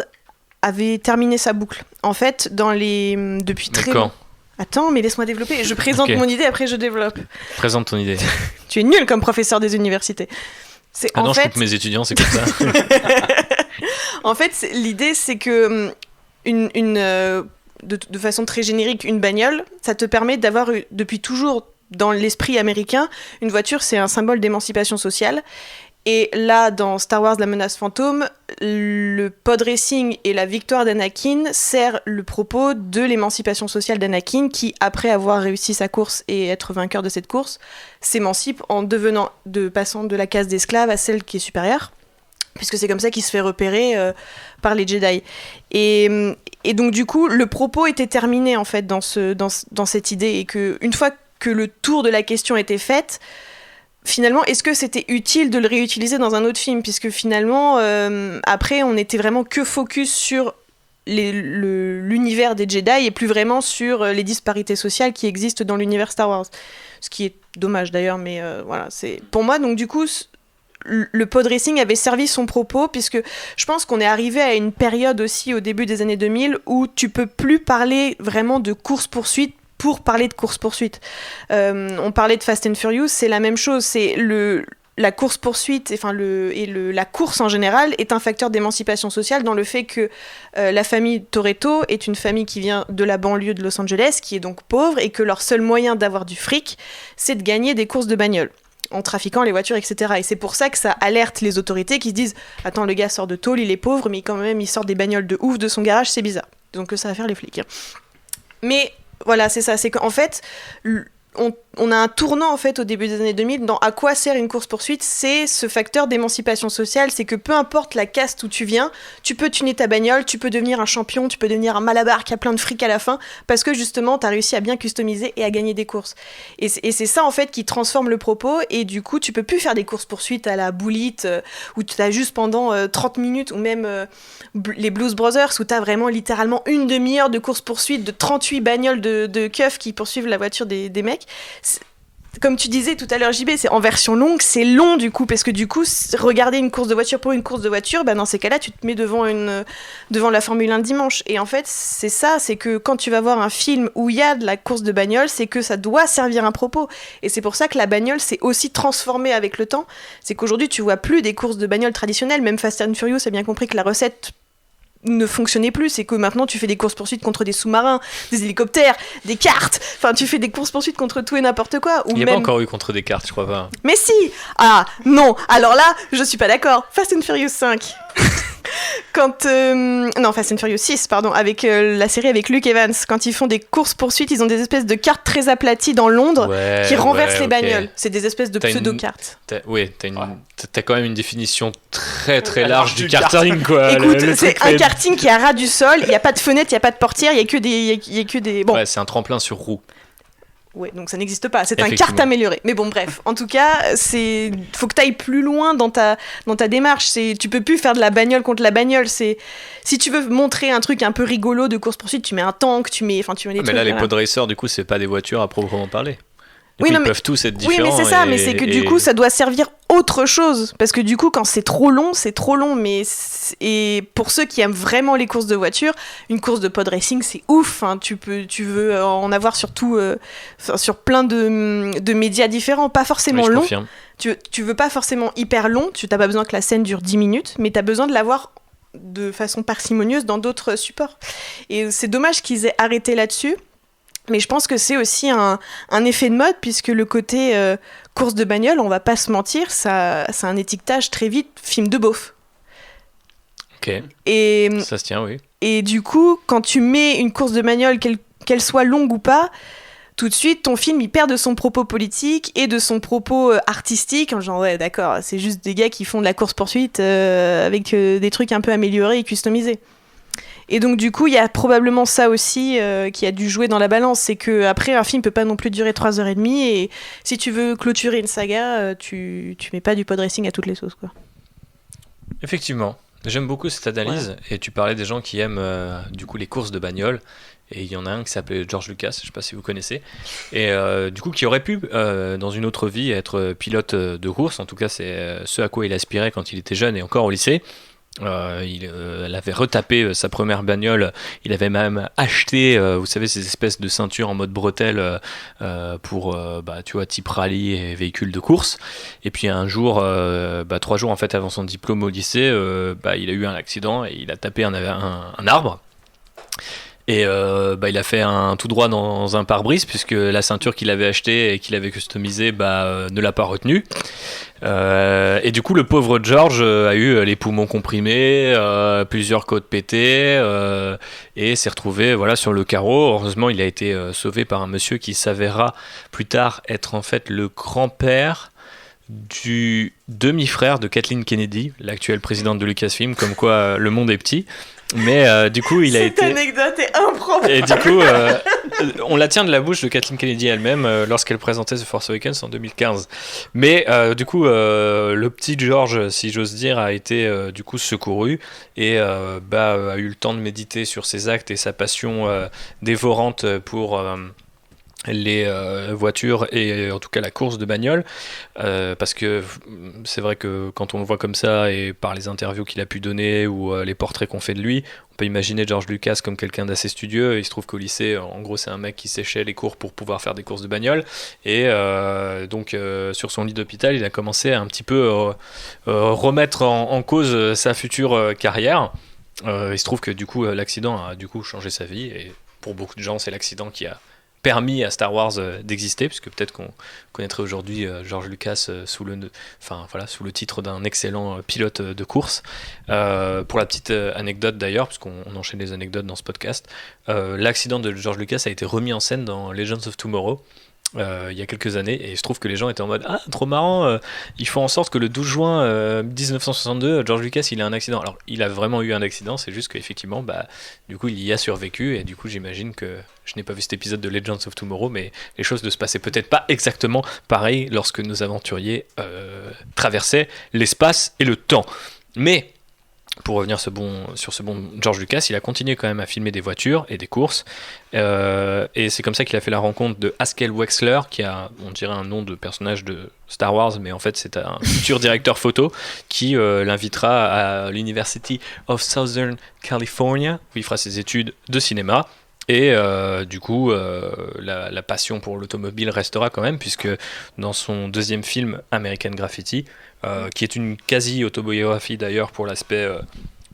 avait terminé sa boucle. En fait, depuis très longtemps. Attends, mais laisse-moi développer. Je présente Ok. mon idée, après je développe. Présente ton idée. Tu es nul comme professeur des universités. C'est Ah non, en je fait, coupe mes étudiants, c'est comme ça. en fait, l'idée c'est que de façon très générique, une bagnole, ça te permet d'avoir depuis toujours dans l'esprit américain, une voiture c'est un symbole d'émancipation sociale. Et là, dans Star Wars La Menace Fantôme, le pod racing et la victoire d'Anakin sert le propos de l'émancipation sociale d'Anakin qui, après avoir réussi sa course et être vainqueur de cette course, s'émancipe en passant de la case d'esclave à celle qui est supérieure, puisque c'est comme ça qu'il se fait repérer par les Jedi. Et donc du coup, le propos était terminé en fait dans cette idée, et qu'une fois que le tour de la question était fait, finalement, est-ce que c'était utile de le réutiliser dans un autre film ? Puisque finalement, après, on était vraiment que focus sur l'univers des Jedi et plus vraiment sur les disparités sociales qui existent dans l'univers Star Wars. Ce qui est dommage d'ailleurs, mais voilà. Pour moi, donc du coup, le pod racing avait servi son propos, puisque je pense qu'on est arrivé à une période aussi au début des années 2000 où tu peux plus parler vraiment de course-poursuite pour parler de course-poursuite. On parlait de Fast and Furious, c'est la même chose. C'est la course-poursuite, la course en général est un facteur d'émancipation sociale dans le fait que la famille Toretto est une famille qui vient de la banlieue de Los Angeles, qui est donc pauvre, et que leur seul moyen d'avoir du fric, c'est de gagner des courses de bagnole, en trafiquant les voitures, etc. Et c'est pour ça que ça alerte les autorités qui se disent « Attends, le gars sort de tôle, il est pauvre, mais quand même, il sort des bagnoles de ouf de son garage, c'est bizarre. » Donc ça va faire les flics. Mais voilà, c'est ça, c'est qu'en fait, on a un tournant en fait au début des années 2000 dans à quoi sert une course-poursuite, c'est ce facteur d'émancipation sociale, c'est que peu importe la caste où tu viens, tu peux tuner ta bagnole, tu peux devenir un champion, tu peux devenir un malabar qui a plein de fric à la fin, parce que justement t'as réussi à bien customiser et à gagner des courses. Et c'est ça en fait qui transforme le propos, et du coup tu peux plus faire des courses-poursuites à la boulite, où tu as juste pendant 30 minutes, ou même les Blues Brothers, où t'as vraiment littéralement une demi-heure de course-poursuite de 38 bagnoles de keufs qui poursuivent la voiture des mecs. Comme tu disais tout à l'heure, JB, c'est en version longue, c'est long du coup, parce que du coup, regarder une course de voiture pour une course de voiture, bah dans ces cas-là, tu te mets devant la Formule 1 dimanche. Et en fait, c'est ça, c'est que quand tu vas voir un film où il y a de la course de bagnole, c'est que ça doit servir un propos. Et c'est pour ça que la bagnole s'est aussi transformée avec le temps. C'est qu'aujourd'hui, tu vois plus des courses de bagnole traditionnelles, même Fast and Furious a bien compris que la recette ne fonctionnait plus, c'est que maintenant tu fais des courses-poursuites contre des sous-marins, des hélicoptères, des cartes, enfin tu fais des courses-poursuites contre tout et n'importe quoi. Ou Il n'y a même... pas encore eu contre des cartes, je crois pas. Mais si. Ah non, alors là, je suis pas d'accord. Fast and Furious 5. Quand non, Fast and Furious 6, pardon, avec la série avec Luke Evans, quand ils font des courses-poursuites, ils ont des espèces de cartes très aplaties dans Londres qui renversent les bagnoles. Ok. C'est des espèces de pseudo-cartes. T'as quand même une définition très très large du karting, quoi. Écoute, le c'est truc un fait- karting qui est à ras du sol, il n'y a pas de fenêtre, il n'y a pas de portière, il n'y a que des... Bon, Ouais, c'est un tremplin sur roue. ouais, donc ça n'existe pas, c'est un Effectivement. kart amélioré. Mais bon, bref, en tout cas, faut que tu ailles plus loin dans ta démarche. Tu peux plus faire de la bagnole contre la bagnole. Si tu veux montrer un truc un peu rigolo de course-poursuite, tu mets un tank, tu mets des Mais trucs. là, les voilà. pod racers, du coup, c'est pas des voitures à proprement parler. Du Oui, coup, non, ils mais- peuvent tous être Oui, différents. mais c'est ça, mais c'est que du coup, ça doit servir autre chose. Parce que du coup, quand c'est trop long, et pour ceux qui aiment vraiment les courses de voiture, une course de pod racing, c'est ouf. Hein. Tu veux en avoir surtout sur plein de médias différents, pas forcément Oui, je longs. confirme. Tu veux pas forcément hyper long, tu n'as pas besoin que la scène dure 10 minutes, mais tu as besoin de l'avoir de façon parcimonieuse dans d'autres supports. Et c'est dommage qu'ils aient arrêté là-dessus. Mais je pense que c'est aussi un effet de mode, puisque le côté course de bagnole, on va pas se mentir, ça a un étiquetage très vite film de beauf. Ok, Et, ça se tient, oui. et du coup, quand tu mets une course de bagnole, qu'elle soit longue ou pas, tout de suite, ton film, il perd de son propos politique et de son propos artistique. En genre, ouais, d'accord, c'est juste des gars qui font de la course-poursuite avec des trucs un peu améliorés et customisés. Et donc du coup, il y a probablement ça aussi qui a dû jouer dans la balance, c'est que après un film peut pas non plus durer 3h30, et si tu veux clôturer une saga, tu mets pas du pod racing à toutes les sauces, quoi. Effectivement, j'aime beaucoup cette analyse. Et tu parlais des gens qui aiment du coup les courses de bagnole. Et il y en a un qui s'appelait George Lucas, je sais pas si vous connaissez, et du coup qui aurait pu dans une autre vie être pilote de course. En tout cas, c'est ce à quoi il aspirait quand il était jeune et encore au lycée. Elle avait retapé sa première bagnole. Il avait même acheté, vous savez, ces espèces de ceintures en mode bretelle pour, tu vois, type rallye et véhicule de course. Et puis un jour, 3 jours en fait avant son diplôme au lycée, il a eu un accident et il a tapé un arbre. Et il a fait un tout droit dans un pare-brise puisque la ceinture qu'il avait achetée et qu'il avait customisée ne l'a pas retenue. Et du coup, le pauvre George a eu les poumons comprimés, plusieurs côtes pétées et s'est retrouvé sur le carreau. Heureusement, il a été sauvé par un monsieur qui s'avérera plus tard être en fait le grand-père du demi-frère de Kathleen Kennedy, l'actuelle présidente de Lucasfilm, comme quoi le monde est petit. Mais du coup, Cette anecdote est improbable. Et du coup, on la tient de la bouche de Kathleen Kennedy elle-même lorsqu'elle présentait The Force Awakens en 2015. Mais du coup, le petit George, si j'ose dire, a été du coup secouru et a eu le temps de méditer sur ses actes et sa passion dévorante pour les voitures et en tout cas la course de bagnole, parce que c'est vrai que quand on le voit comme ça et par les interviews qu'il a pu donner ou les portraits qu'on fait de lui, on peut imaginer George Lucas comme quelqu'un d'assez studieux. Il se trouve qu'au lycée, en gros, c'est un mec qui séchait les cours pour pouvoir faire des courses de bagnole et donc sur son lit d'hôpital, il a commencé à un petit peu remettre en cause sa future carrière. Il se trouve que du coup l'accident a du coup changé sa vie et pour beaucoup de gens c'est l'accident qui a permis à Star Wars d'exister, puisque peut-être qu'on connaîtrait aujourd'hui George Lucas sous le titre d'un excellent pilote de course. Pour la petite anecdote d'ailleurs, puisqu'on enchaîne les anecdotes dans ce podcast, l'accident de George Lucas a été remis en scène dans Legends of Tomorrow, il y a quelques années, et je trouve que les gens étaient en mode ah trop marrant, ils font en sorte que le 12 juin 1962 George Lucas il a un accident. Alors il a vraiment eu un accident, c'est juste qu'effectivement du coup il y a survécu et du coup j'imagine que je n'ai pas vu cet épisode de Legends of Tomorrow, mais les choses ne se passaient peut-être pas exactement pareil lorsque nos aventuriers traversaient l'espace et le temps. Mais pour revenir sur ce bon George Lucas, il a continué quand même à filmer des voitures et des courses. Et c'est comme ça qu'il a fait la rencontre de Haskell Wexler, qui a, on dirait, un nom de personnage de Star Wars, mais en fait c'est un futur directeur photo qui l'invitera à l'University of Southern California, où il fera ses études de cinéma. Et du coup, la passion pour l'automobile restera quand même, puisque dans son deuxième film, American Graffiti, qui est une quasi-autobiographie d'ailleurs pour l'aspect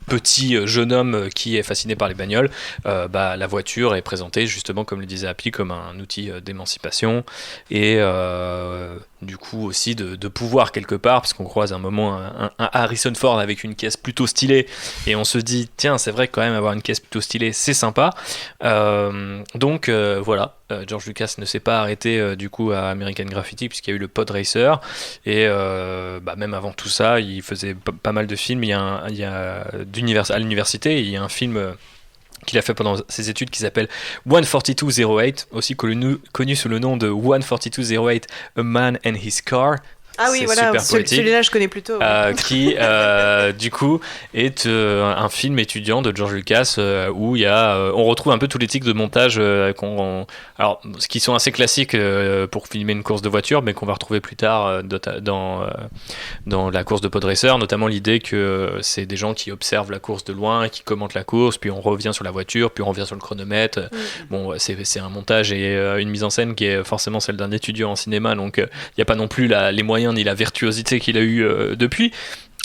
petit jeune homme qui est fasciné par les bagnoles, la voiture est présentée justement, comme le disait Happy, comme un outil d'émancipation et du coup aussi de pouvoir quelque part, parce qu'on croise un moment un Harrison Ford avec une caisse plutôt stylée et on se dit tiens c'est vrai que quand même avoir une caisse plutôt stylée c'est sympa, donc voilà. George Lucas ne s'est pas arrêté du coup à American Graffiti puisqu'il y a eu le Pod Racer et même avant tout ça il faisait pas mal de films. Il y a à l'université il y a un film qu'il a fait pendant ses études qui s'appelle 14208, aussi connu sous le nom de 14208 A Man and His Car. Ah oui, c'est voilà, super poétique, celui-là je connais plutôt. qui du coup est un film étudiant de George Lucas où il y a, on retrouve un peu tous les tics de montage qui sont assez classiques pour filmer une course de voiture, mais qu'on va retrouver plus tard dans la course de Pod Racer, notamment l'idée que c'est des gens qui observent la course de loin, qui commentent la course, puis on revient sur la voiture, puis on revient sur le chronomètre. Bon, c'est un montage et une mise en scène qui est forcément celle d'un étudiant en cinéma, donc il n'y a pas non plus les moyens ni la virtuosité qu'il a eu depuis,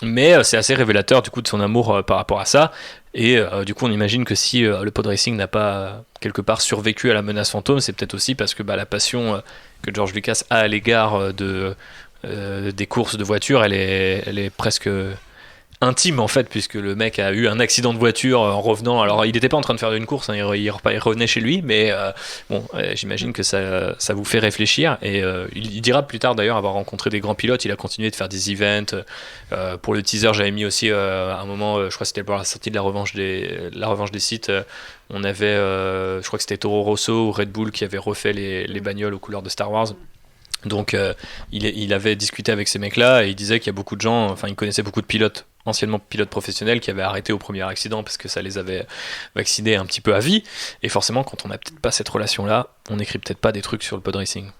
mais c'est assez révélateur du coup de son amour par rapport à ça. Et du coup on imagine que si le pod racing n'a pas quelque part survécu à la menace fantôme, c'est peut-être aussi parce que la passion que George Lucas a à l'égard des courses de voiture, elle est presque intime en fait, puisque le mec a eu un accident de voiture en revenant. Alors il n'était pas en train de faire une course, hein, il revenait chez lui, mais j'imagine que ça vous fait réfléchir. Et il dira plus tard d'ailleurs avoir rencontré des grands pilotes. Il a continué de faire des events. Pour le teaser, j'avais mis aussi à un moment, je crois que c'était pour la sortie de la revanche des Sith. On avait, je crois que c'était Toro Rosso ou Red Bull qui avait refait les bagnoles aux couleurs de Star Wars. Donc il avait discuté avec ces mecs-là et il disait qu'il y a beaucoup de gens, enfin il connaissait beaucoup de pilotes anciennement pilotes professionnels qui avaient arrêté au premier accident parce que ça les avait vaccinés un petit peu à vie. Et forcément, quand on n'a peut-être pas cette relation-là, on n'écrit peut-être pas des trucs sur le pod racing.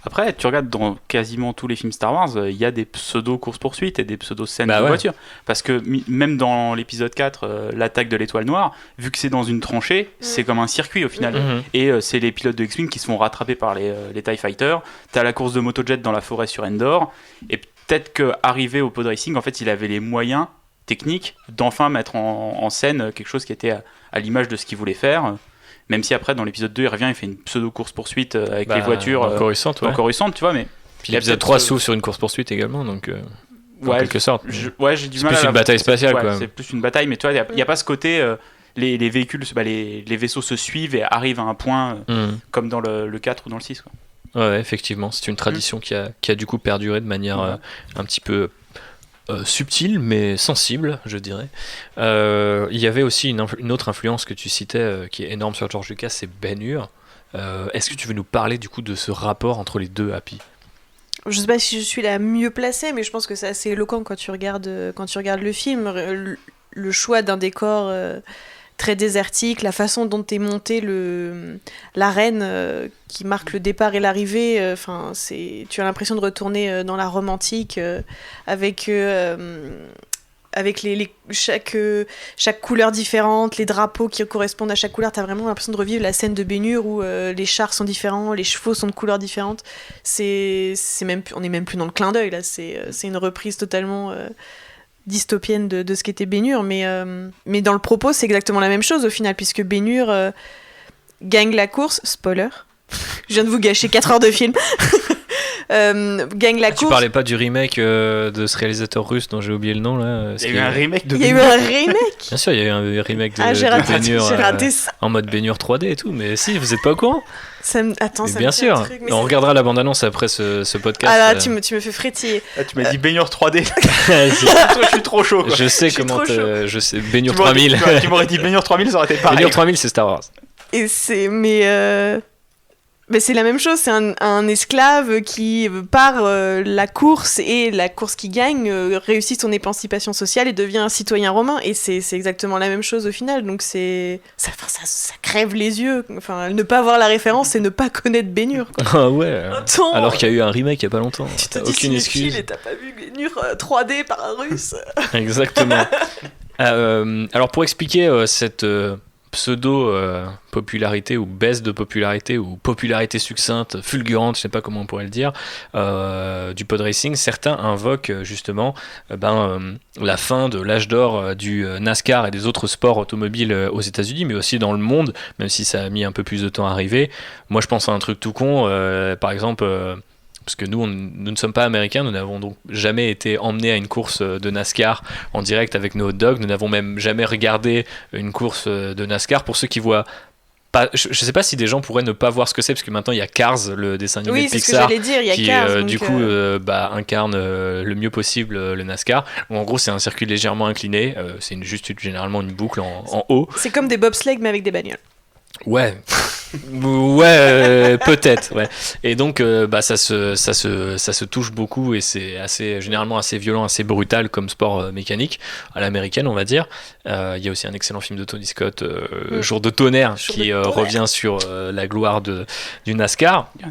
Après, tu regardes dans quasiment tous les films Star Wars, il y a des pseudo-courses-poursuites et des pseudo-scènes de voiture. Parce que même dans l'épisode 4, l'attaque de l'étoile noire, vu que c'est dans une tranchée, c'est comme un circuit au final. Et c'est les pilotes de X-Wing qui se font rattraper par les TIE Fighters. T'as la course de motojet dans la forêt sur Endor. Et peut-être qu'arrivé au pod racing, en fait, il avait les moyens techniques d'enfin mettre en scène quelque chose qui était à l'image de ce qu'il voulait faire. Même si après, dans l'épisode 2, il revient, il fait une pseudo-course-poursuite avec les voitures Coruscant, tu vois, mais... Puis l'épisode 3 s'ouvre sur une course-poursuite également, donc... en quelque sorte. J'ai du c'est mal plus une bataille spatiale, quoi. C'est plus une bataille, mais tu vois, il n'y a pas ce côté... les véhicules, les vaisseaux se suivent et arrivent à un point, comme dans le 4 ou dans le 6, quoi. Ouais, effectivement, c'est une tradition qui a du coup perduré de manière un petit peu subtile mais sensible, je dirais. Il y avait aussi une autre influence que tu citais qui est énorme sur George Lucas, c'est Ben-Hur. Est-ce que tu veux nous parler du coup de ce rapport entre les deux, Happy ? Je sais pas si je suis la mieux placée, mais je pense que c'est assez éloquent quand tu regardes le film. Le choix d'un décor très désertique, la façon dont est montée l'arène qui marque le départ et l'arrivée, tu as l'impression de retourner dans la Rome antique avec chaque couleur différente, les drapeaux qui correspondent à chaque couleur. Tu as vraiment l'impression de revivre la scène de Ben-Hur où les chars sont différents, les chevaux sont de couleurs différentes. On n'est même plus dans le clin d'œil, là. C'est une reprise totalement... dystopienne de ce qu'était Ben-Hur, mais dans le propos c'est exactement la même chose au final, puisque Ben-Hur gagne la course, spoiler, je viens de vous gâcher 4 heures de film. Gagne la course. Tu parlais pas du remake de ce réalisateur russe dont j'ai oublié le nom là. Il y a eu un remake de Ben-Hur. Il y a eu un remake. Bien sûr, il y a eu un remake de j'ai raté ça. En mode Ben-Hur 3D et tout, mais si, vous êtes pas au courant? Attends, mais ça bien me dit sûr. un truc, On regardera la bande-annonce après ce podcast. Ah là, tu me fais frétiller. Ah, tu m'as dit Ben-Hur 3D. Je suis trop chaud, quoi. Je sais comment je sais Ben-Hur 3000. Tu m'aurais dit Ben-Hur 3000, ça aurait été pareil. Ben-Hur 3000, c'est Star Wars. Et mais c'est la même chose, c'est un esclave qui, par la course et la course qui gagne, réussit son émancipation sociale et devient un citoyen romain. Et c'est exactement la même chose au final. Donc ça crève les yeux. Enfin, ne pas voir la référence, c'est ne pas connaître Ben-Hur. Ah ouais. Attends, alors qu'il y a eu un remake il y a pas longtemps. Tu te T'as dis aucune excuse. Et t'as pas vu Ben-Hur 3D par un russe. Exactement. Alors pour expliquer cette pseudo-popularité ou baisse de popularité ou popularité succincte, fulgurante, je sais pas comment on pourrait le dire, du pod racing, certains invoquent justement la fin de l'âge d'or du NASCAR et des autres sports automobiles aux États-Unis, mais aussi dans le monde, même si ça a mis un peu plus de temps à arriver. Moi je pense à un truc tout con, par exemple... parce que nous ne sommes pas américains, nous n'avons donc jamais été emmenés à une course de NASCAR en direct avec nos hot dogs, nous n'avons même jamais regardé une course de NASCAR. Pour ceux qui voient pas, je sais pas si des gens pourraient ne pas voir ce que c'est, parce que maintenant il y a Cars, le dessin animé de Pixar, qui Cars, du coup incarne le mieux possible le NASCAR, où en gros c'est un circuit légèrement incliné, c'est généralement une boucle en haut. C'est comme des bobsleighs mais avec des bagnoles. Ouais, peut-être, ouais. Et donc, ça se touche beaucoup et c'est généralement assez violent, assez brutal comme sport mécanique à l'américaine, on va dire. Il y a aussi un excellent film de Tony Scott, Jour de tonnerre, qui revient sur la gloire du NASCAR. Il y a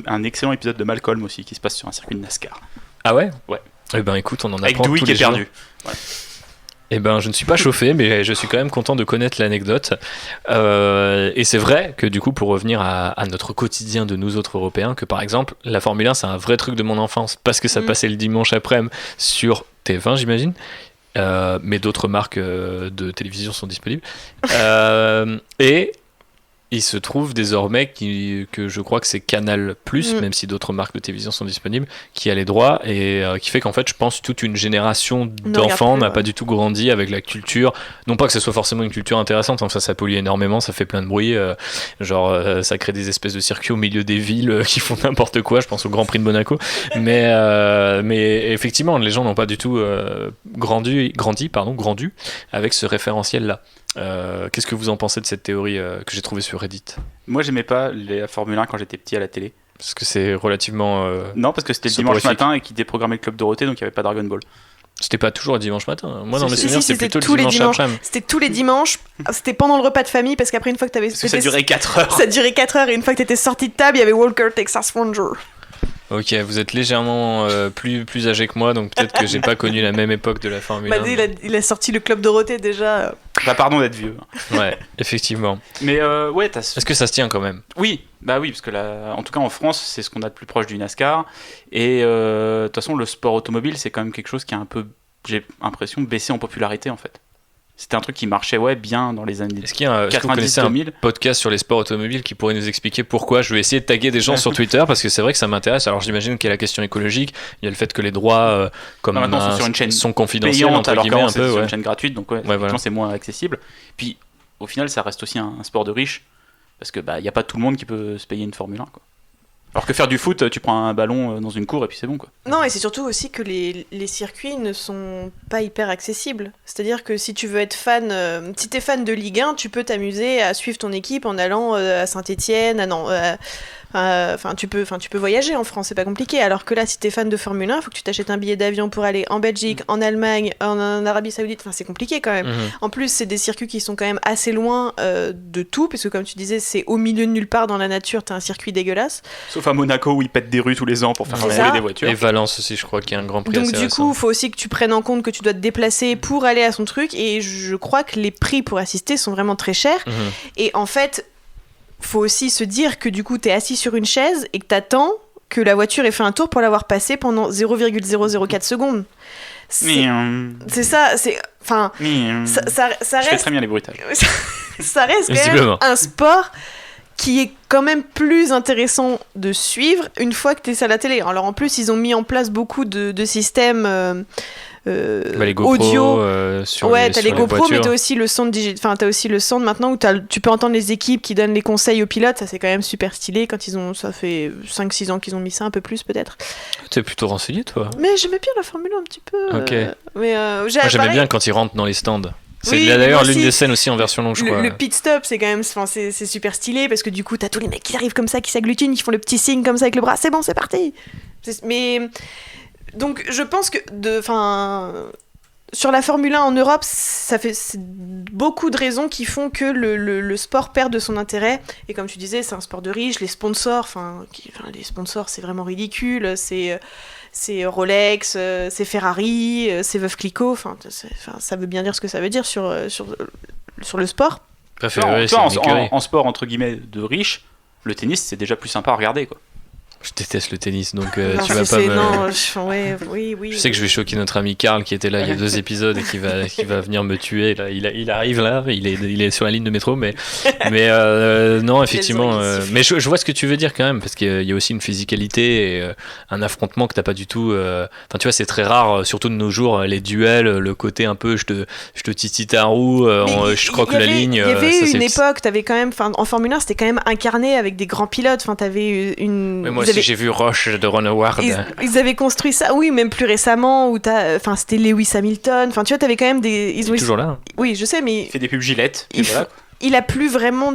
un excellent épisode de Malcolm aussi qui se passe sur un circuit de NASCAR. Ah ouais? Ouais. Eh ben, écoute, on en avec apprend Dewey tous qui les est perdu. Ouais. Eh ben, je ne suis pas chauffé, mais je suis quand même content de connaître l'anecdote. Et c'est vrai que du coup, pour revenir à notre quotidien de nous autres Européens, que par exemple, la Formule 1, c'est un vrai truc de mon enfance, parce que ça passait le dimanche après-midi sur TF1, j'imagine. Mais d'autres marques de télévision sont disponibles. Et il se trouve désormais que je crois que c'est Canal+, même si d'autres marques de télévision sont disponibles, qui a les droits, et qui fait qu'en fait, je pense, toute une génération d'enfants n'a pas du tout grandi avec la culture. Non pas que ce soit forcément une culture intéressante, enfin, ça pollue énormément, ça fait plein de bruit, ça crée des espèces de circuits au milieu des villes qui font n'importe quoi, je pense au Grand Prix de Monaco. Mais effectivement, les gens n'ont pas du tout grandi avec ce référentiel-là. Qu'est-ce que vous en pensez de cette théorie que j'ai trouvée sur Reddit? Moi, j'aimais pas la Formule 1 quand j'étais petit à la télé. Parce que c'est relativement... Non, parce que c'était le dimanche matin et qu'ils déprogrammaient le Club Dorothée, donc il n'y avait pas Dragon Ball. C'était pas toujours dimanche matin. Moi, dans mes Si, souvenirs, si, c'était plutôt tous le les dimanche dimanches. après-midi. C'était tous les dimanches. C'était pendant le repas de famille parce qu'après, une fois que t'avais. Parce que ça durait 4 heures. Ça durait 4 heures et une fois que t'étais sorti de table, il y avait Walker Texas Ranger. Ok, vous êtes légèrement plus âgé que moi, donc peut-être que j'ai pas connu la même époque de la Formule Bah, 1. il a sorti le Club Dorothée déjà. Bah, pardon d'être vieux. Ouais, effectivement. Mais ouais, Est-ce que ça se tient quand même? Oui, bah oui, parce que là, en tout cas en France, c'est ce qu'on a de plus proche du NASCAR. Et de toute façon, le sport automobile, c'est quand même quelque chose qui a un peu, j'ai l'impression, baissé en popularité en fait. C'était un truc qui marchait bien dans les années Est-ce que vous connaissez 90-2000. un podcast sur les sports automobiles qui pourrait nous expliquer pourquoi? Je vais essayer de taguer des gens sur Twitter parce que c'est vrai que ça m'intéresse. Alors j'imagine qu'il y a la question écologique, il y a le fait que les droits comme maintenant, sont sur une chaîne sont confidentiels payante, entre alors guillemets qu'avant, un c'était peu. sur Ouais. une chaîne gratuite, donc voilà. c'est moins accessible. Puis au final, ça reste aussi un sport de riche parce que il y a pas tout le monde qui peut se payer une Formule 1 quoi. Alors que faire du foot, tu prends un ballon dans une cour et puis c'est bon quoi. Non, et c'est surtout aussi que les circuits ne sont pas hyper accessibles. C'est-à-dire que si tu veux être fan, si t'es fan de Ligue 1, tu peux t'amuser à suivre ton équipe en allant à Saint-Étienne, tu peux voyager en France, c'est pas compliqué. Alors que là, si t'es fan de Formule 1, il faut que tu t'achètes un billet d'avion pour aller en Belgique, en Allemagne, en Arabie Saoudite. Enfin, c'est compliqué quand même. En plus, c'est des circuits qui sont quand même assez loin de tout, parce que comme tu disais, c'est au milieu de nulle part dans la nature. T'as un circuit dégueulasse. Sauf à Monaco où ils pètent des rues tous les ans pour faire C'est rouler ça. des voitures. Et Valence aussi, je crois qu'il y a un grand prix Donc assez du récent. coup, il faut aussi que tu prennes en compte que tu dois te déplacer pour aller à son truc. Et je crois que les prix pour assister sont vraiment très chers. Et en fait, faut aussi se dire que du coup, t'es assis sur une chaise et que t'attends que la voiture ait fait un tour pour l'avoir passé pendant 0,004 secondes. C'est ça, c'est... Enfin, ça Je fais reste... très bien les bruitages. ça reste quand même Visiblement. un sport qui est quand même plus intéressant de suivre une fois que t'es à la télé. Alors en plus, ils ont mis en place beaucoup de systèmes Les GoPro, audio. sur Ouais, les, t'as sur les GoPro, mais voitures. t'as aussi le son t'as aussi le son maintenant où tu peux entendre les équipes qui donnent les conseils aux pilotes. Ça, c'est quand même super stylé quand ça fait 5-6 ans qu'ils ont mis ça, un peu plus peut-être. T'es plutôt renseigné, toi. Mais j'aimais bien la Formule 1 un petit peu. Ok. Mais Moi, j'aimais pareil, bien quand ils rentrent dans les stands. C'est Oui, d'ailleurs moi l'une aussi. des scènes aussi en version longue, je crois. le pit stop, c'est quand même, c'est super stylé parce que du coup, t'as tous les mecs qui arrivent comme ça, qui s'agglutinent, qui font le petit signe comme ça avec le bras. C'est bon, c'est parti. Mais donc, je pense que sur la Formule 1 en Europe, c'est beaucoup de raisons qui font que le sport perd de son intérêt. Et comme tu disais, c'est un sport de riches. Les sponsors, les sponsors, c'est vraiment ridicule. C'est Rolex, c'est Ferrari, c'est Veuve Clicquot. Ça veut bien dire ce que ça veut dire sur le sport. Bref, Non, ouais, tu vois, c'est une écurie. en sport entre guillemets de riche, le tennis c'est déjà plus sympa à regarder quoi. Je déteste le tennis, donc Non, tu vas pas me... Oui. Je sais que je vais choquer notre ami Karl qui était là il y a 2 épisodes et qui va venir me tuer. Là, il arrive là, il est sur la ligne de métro, mais non, effectivement. Mais je vois ce que tu veux dire quand même, parce qu'il y a aussi une physicalité et un affrontement que t'as pas du tout. Enfin, tu vois, c'est très rare, surtout de nos jours, les duels, le côté un peu je te titille ta roue, je croque la ligne. Il y avait ça, une époque, t'avais quand même, en Formule 1, c'était quand même incarné avec des grands pilotes. Enfin, t'avais une. Mais moi aussi, j'ai vu Roche de Ron Howard. Ils avaient construit ça, oui, même plus récemment, où c'était Lewis Hamilton. Enfin, tu vois, t'avais quand même des. Il est toujours là. Oui, je sais, mais Il fait des pubs Gillette. il a plus vraiment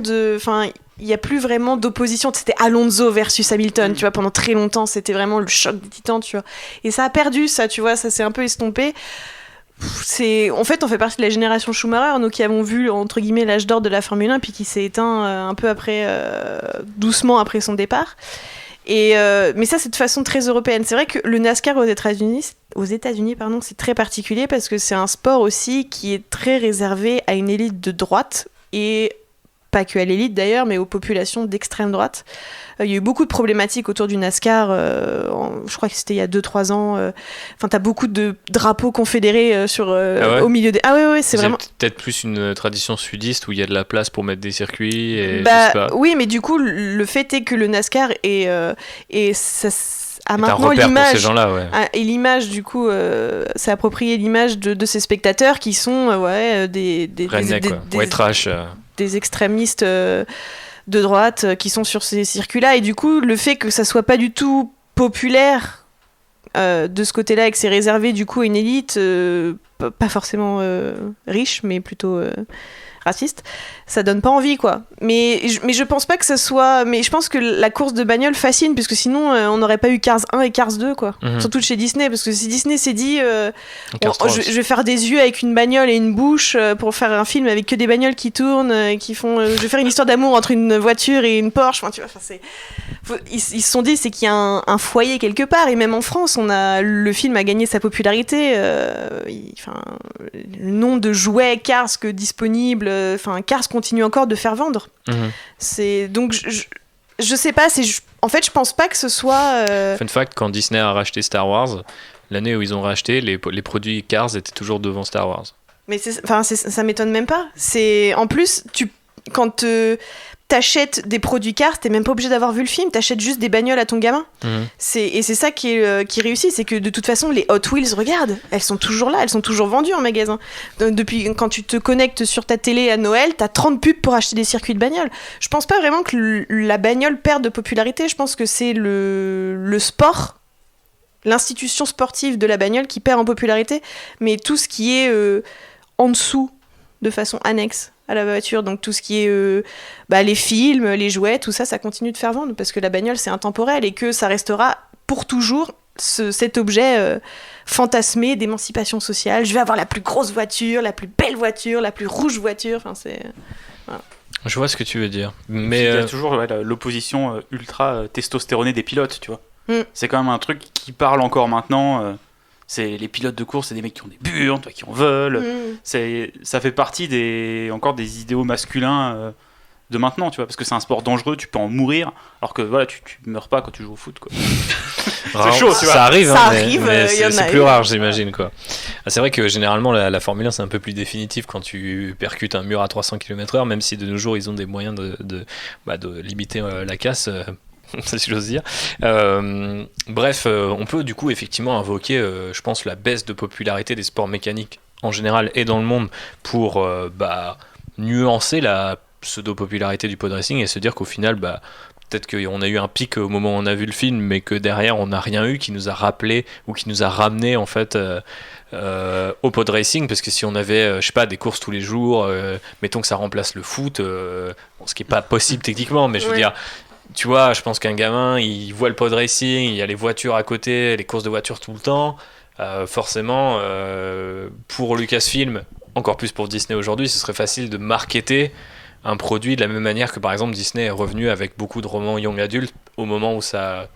il y a plus vraiment d'opposition. C'était Alonso versus Hamilton, tu vois, pendant très longtemps, c'était vraiment le choc des titans, tu vois. Et ça a perdu ça, tu vois, ça s'est un peu estompé. En fait, on fait partie de la génération Schumacher, nous qui avons vu, entre guillemets, l'âge d'or de la Formule 1, puis qui s'est éteint un peu après, doucement après son départ. Mais ça, c'est de façon très européenne. C'est vrai que le NASCAR aux États-Unis, c'est très particulier parce que c'est un sport aussi qui est très réservé à une élite de droite et pas que à l'élite d'ailleurs, mais aux populations d'extrême droite. Il y a eu beaucoup de problématiques autour du NASCAR, je crois que c'était il y a 2-3 ans. Enfin, t'as beaucoup de drapeaux confédérés au milieu des... Ah ouais, c'est vraiment... peut-être plus une tradition sudiste où il y a de la place pour mettre des circuits et je sais pas. Oui, mais du coup, le fait est que le NASCAR ça a maintenant repère l'image... pour ces gens-là, ouais. Et l'image, du coup, s'est approprié l'image de ces spectateurs qui sont des white trash. Des extrémistes de droite qui sont sur ces circuits-là. Et du coup, le fait que ça soit pas du tout populaire de ce côté-là et que c'est réservé du coup à une élite, pas forcément riches, mais plutôt racistes, ça donne pas envie, quoi. Mais je pense pas que ça soit... Mais je pense que la course de bagnole fascine, parce que sinon, on n'aurait pas eu Cars 1 et Cars 2, quoi. Surtout chez Disney, parce que si Disney s'est dit, je vais faire des yeux avec une bagnole et une bouche pour faire un film avec que des bagnoles qui tournent, qui font... je vais faire une histoire d'amour entre une voiture et une Porsche, enfin, tu vois, ils se sont dit, c'est qu'il y a un foyer quelque part, et même en France, le film a gagné sa popularité, le nombre de jouets Cars que disponibles, Cars continue encore de faire vendre. Donc je sais pas, en fait je pense pas que ce soit Fun fact, quand Disney a racheté Star Wars, l'année où ils ont racheté, les produits Cars étaient toujours devant Star Wars. Mais ça m'étonne même pas. En plus, quand t'achètes des produits Cars, t'es même pas obligé d'avoir vu le film, t'achètes juste des bagnoles à ton gamin. Et c'est ça qui réussit, c'est que de toute façon les Hot Wheels, regarde, elles sont toujours là, elles sont toujours vendues en magasin. Depuis quand tu te connectes sur ta télé à Noël, t'as 30 pubs pour acheter des circuits de bagnoles. Je pense pas vraiment que la bagnole perde de popularité, je pense que c'est le sport, l'institution sportive de la bagnole qui perd en popularité, mais tout ce qui est en dessous, de façon annexe à la voiture, donc tout ce qui est les films, les jouets, tout ça, ça continue de faire vendre, parce que la bagnole c'est intemporel et que ça restera pour toujours cet objet fantasmé d'émancipation sociale. Je vais avoir la plus grosse voiture, la plus belle voiture, la plus rouge voiture, voilà. Je vois ce que tu veux dire, mais il y a toujours l'opposition ultra testostéronée des pilotes, tu vois. C'est quand même un truc qui parle encore maintenant. C'est les pilotes de course, c'est des mecs qui ont des burnes, qui en veulent. Ça fait partie encore des idéaux masculins de maintenant, tu vois, parce que c'est un sport dangereux, tu peux en mourir, alors que voilà, tu meurs pas quand tu joues au foot, quoi. C'est chaud, tu vois. Ça arrive, mais c'est plus rare, j'imagine, quoi. C'est vrai que généralement la Formule 1 c'est un peu plus définitif quand tu percutes un mur à 300 km/h, même si de nos jours ils ont des moyens de limiter la casse. Si j'ose dire. Bref, on peut du coup effectivement invoquer, je pense, la baisse de popularité des sports mécaniques en général et dans le monde pour nuancer la pseudo-popularité du podracing et se dire qu'au final, peut-être qu'on a eu un pic au moment où on a vu le film, mais que derrière on n'a rien eu qui nous a rappelé ou qui nous a ramené en fait au podracing, parce que si on avait je sais pas des courses tous les jours, mettons que ça remplace le foot, ce qui est pas possible techniquement, mais je veux dire, tu vois, je pense qu'un gamin, il voit le pod racing, il y a les voitures à côté, les courses de voitures tout le temps. Forcément, pour Lucasfilm, encore plus pour Disney aujourd'hui, ce serait facile de marketer un produit de la même manière que par exemple Disney est revenu avec beaucoup de romans young adult au moment où ça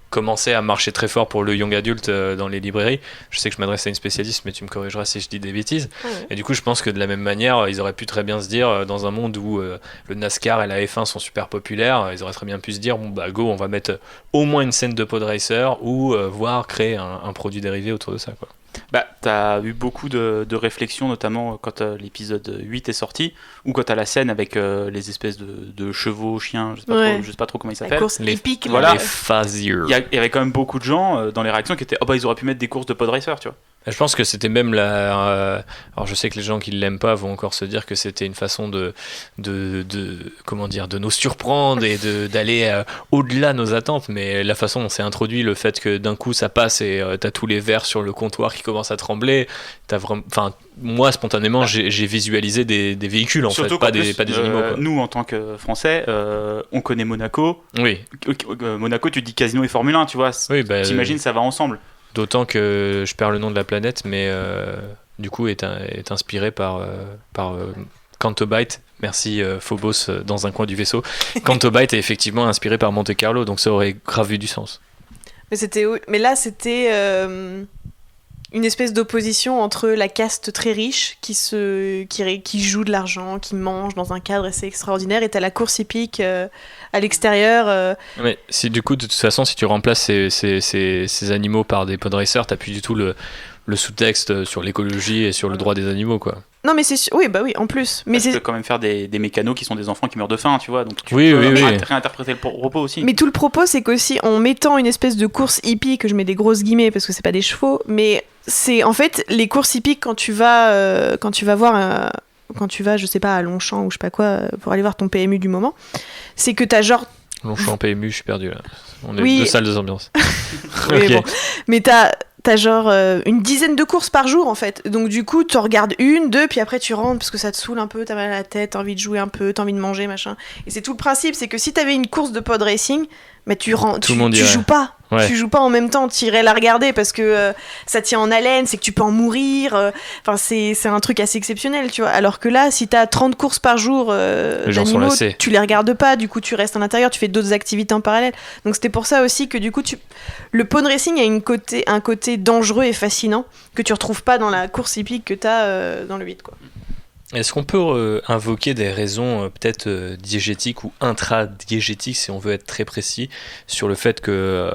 commençait à marcher très fort pour le young adult dans les librairies. Je sais que je m'adresse à une spécialiste, mais tu me corrigeras si je dis des bêtises. Et du coup, je pense que de la même manière, ils auraient pu très bien se dire, dans un monde où le NASCAR et la F1 sont super populaires, ils auraient très bien pu se dire, go, on va mettre au moins une scène de pod racer ou voire créer un produit dérivé autour de ça, quoi. T'as eu beaucoup de réflexions, notamment quand l'épisode 8 est sorti, ou quand t'as la scène avec les espèces de chevaux, chiens, je sais pas trop comment ils s'appellent. La course épique. Les Fazier. Il y avait quand même beaucoup de gens dans les réactions qui étaient ils auraient pu mettre des courses de pod racer, tu vois. Je pense que c'était même alors je sais que les gens qui ne l'aiment pas vont encore se dire que c'était une façon de nous surprendre et d'aller au-delà de nos attentes, mais la façon dont c'est introduit, le fait que d'un coup ça passe et t'as tous les verres sur le comptoir qui commencent à trembler, moi spontanément j'ai visualisé des véhicules en surtout fait, pas des animaux, quoi. Nous en tant que Français, on connaît Monaco. Oui. Monaco, tu dis casino et Formule 1, tu vois. Oui, t'imagines, ça va ensemble. D'autant que je perds le nom de la planète, mais du coup est inspiré par Canto Bight. Merci Phobos dans un coin du vaisseau. Canto Bight est effectivement inspiré par Monte Carlo, donc ça aurait grave eu du sens. Mais là c'était une espèce d'opposition entre la caste très riche qui joue de l'argent, qui mange dans un cadre assez extraordinaire, et t'as la course hippique à l'extérieur. Mais de toute façon, si tu remplaces ces animaux par des pod racers, t'as plus du tout le sous-texte sur l'écologie et sur le droit des animaux, quoi. Non, mais c'est oui, en plus. Mais tu peux quand même faire des mécanos qui sont des enfants qui meurent de faim, tu vois. Donc tu peux réinterpréter le propos aussi. Mais tout le propos, c'est qu'aussi, en mettant une espèce de course hippie, que je mets des grosses guillemets parce que c'est pas des chevaux, mais c'est en fait les courses hippiques quand tu vas voir quand tu vas, je sais pas, à Longchamp ou je sais pas quoi, pour aller voir ton PMU du moment, c'est que t'as genre... Longchamp PMU, je suis perdu là. On est deux salles de ambiance. Oui, okay. Bon. Mais t'as t'as genre une dizaine de courses par jour en fait. Donc du coup, tu en regardes une, deux, puis après tu rentres parce que ça te saoule un peu, t'as mal à la tête, t'as envie de jouer un peu, t'as envie de manger, machin. Et c'est tout le principe, c'est que si t'avais une course de pod racing, mais tu joues pas. Ouais. Tu joues pas en même temps, tu irais la regarder parce que ça tient en haleine, c'est que tu peux en mourir. Enfin, c'est un truc assez exceptionnel, tu vois. Alors que là, si t'as 30 courses par jour Les gens sont d'animaux, lassés. tu les regardes pas, du coup tu restes à l'intérieur, tu fais d'autres activités en parallèle. Donc c'était pour ça aussi que du coup, le pod racing a un côté dangereux et fascinant que tu retrouves pas dans la course hippique que t'as dans le 8, quoi. Est-ce qu'on peut invoquer des raisons peut-être diégétiques ou intradiégétiques, si on veut être très précis, sur le fait que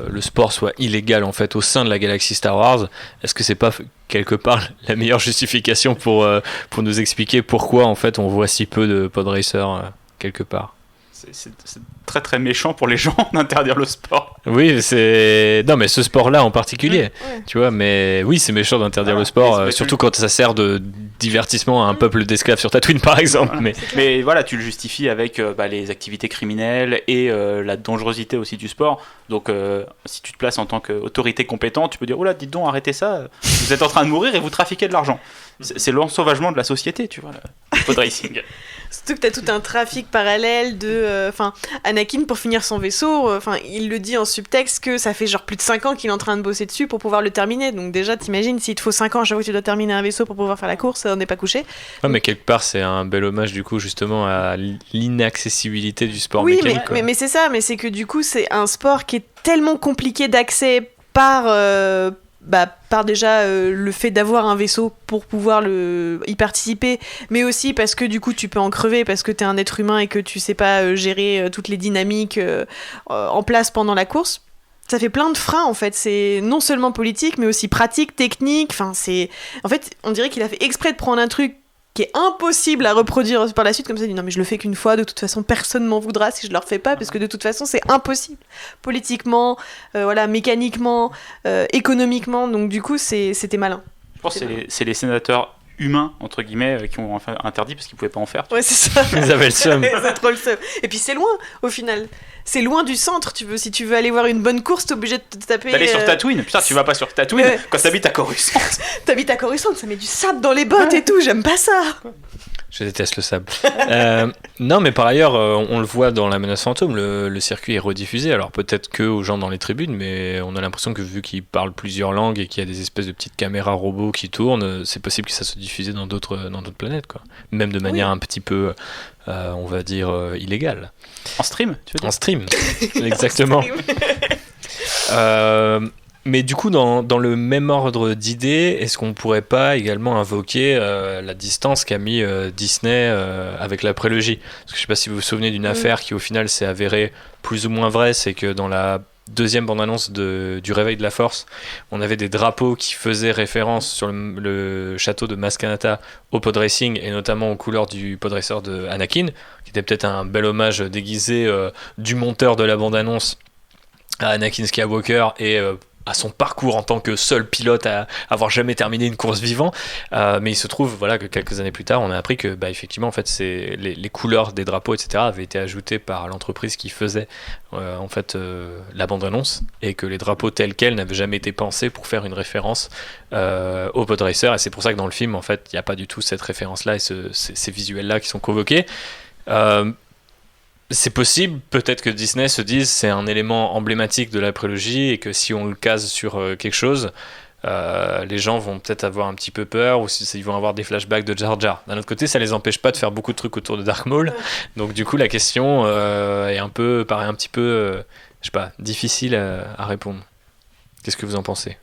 le sport soit illégal en fait au sein de la galaxie Star Wars? Est-ce que c'est pas quelque part la meilleure justification pour nous expliquer pourquoi en fait on voit si peu de pod racers quelque part? C'est très très méchant pour les gens d'interdire le sport. Oui, non, mais ce sport-là en particulier, Ouais. tu vois, mais oui, c'est méchant d'interdire Voilà. le sport, Mais surtout quand ça sert de divertissement à un peuple d'esclaves sur Tatooine, par exemple. Voilà. Mais Mais voilà, tu le justifies avec les activités criminelles et la dangerosité aussi du sport. Donc si tu te places en tant qu'autorité compétente, tu peux dire, oh là, dites donc, arrêtez ça, vous êtes en train de mourir et vous trafiquez de l'argent. C'est l'ensauvagement de la société, tu vois, le pod racing. Surtout que t'as tout un trafic parallèle de... Anakin, pour finir son vaisseau, il le dit en subtexte que ça fait genre plus de 5 ans qu'il est en train de bosser dessus pour pouvoir le terminer. Donc déjà, t'imagines, s'il te faut 5 ans à chaque fois que tu dois terminer un vaisseau pour pouvoir faire la course, on n'est pas couché. ouais, mais quelque part, c'est un bel hommage, du coup, justement, à l'inaccessibilité du sport Oui, mécanique. quoi. mais c'est ça, mais c'est que du coup, c'est un sport qui est tellement compliqué d'accès par déjà le fait d'avoir un vaisseau pour pouvoir y participer, mais aussi parce que du coup tu peux en crever parce que t'es un être humain et que tu sais pas gérer toutes les dynamiques en place pendant la course. Ça fait plein de freins en fait, c'est non seulement politique mais aussi pratique, technique, en fait on dirait qu'il a fait exprès de prendre un truc qui est impossible à reproduire par la suite, comme ça il dit non mais je le fais qu'une fois, de toute façon personne m'en voudra si je le refais pas, parce que de toute façon c'est impossible, politiquement, mécaniquement, économiquement, donc du coup c'était malin. Je pense que c'est les sénateurs humains, entre guillemets, qui ont interdit parce qu'ils pouvaient pas en faire. Ouais, c'est ça. Ils avaient le seum. Ils ont trop le seum. Et puis c'est loin au final. C'est loin du centre, si tu veux aller voir une bonne course, t'es obligé de te taper... D'aller sur Tatooine, putain tu vas pas sur Tatooine Ouais. quand t'habites à Coruscant. T'habites à Coruscant, ça met du sable dans les bottes et tout, j'aime pas ça. Je déteste le sable. Non, mais par ailleurs, on le voit dans La Menace Fantôme, le circuit est rediffusé. Alors peut-être que aux gens dans les tribunes, mais on a l'impression que vu qu'ils parlent plusieurs langues et qu'il y a des espèces de petites caméras robots qui tournent, c'est possible que ça soit diffusé dans d'autres planètes, quoi. Même de manière un petit peu, on va dire, illégale. En stream, tu veux dire? En stream, exactement. Mais du coup, dans le même ordre d'idées, est-ce qu'on pourrait pas également invoquer la distance qu'a mis Disney avec la prélogie? Parce que je sais pas si vous vous souvenez d'une affaire qui au final s'est avérée plus ou moins vraie, c'est que dans la deuxième bande-annonce du Réveil de la Force, on avait des drapeaux qui faisaient référence sur le château de Maskanata au pod racing et notamment aux couleurs du pod racer de Anakin, qui était peut-être un bel hommage déguisé du monteur de la bande-annonce à Anakin Skywalker et à son parcours en tant que seul pilote à avoir jamais terminé une course vivant, mais il se trouve que quelques années plus tard on a appris que effectivement en fait c'est les couleurs des drapeaux etc avaient été ajoutées par l'entreprise qui faisait la bande-annonce et que les drapeaux tels quels n'avaient jamais été pensés pour faire une référence au pod racer, et c'est pour ça que dans le film en fait il n'y a pas du tout cette référence là et ces visuels là qui sont convoqués. C'est possible, peut-être que Disney se dise c'est un élément emblématique de la prélogie et que si on le case sur quelque chose, les gens vont peut-être avoir un petit peu peur ou ils vont avoir des flashbacks de Jar Jar. D'un autre côté, ça les empêche pas de faire beaucoup de trucs autour de Dark Maul. Donc du coup, la question paraît un petit peu, je sais pas, difficile à répondre. Qu'est-ce que vous en pensez?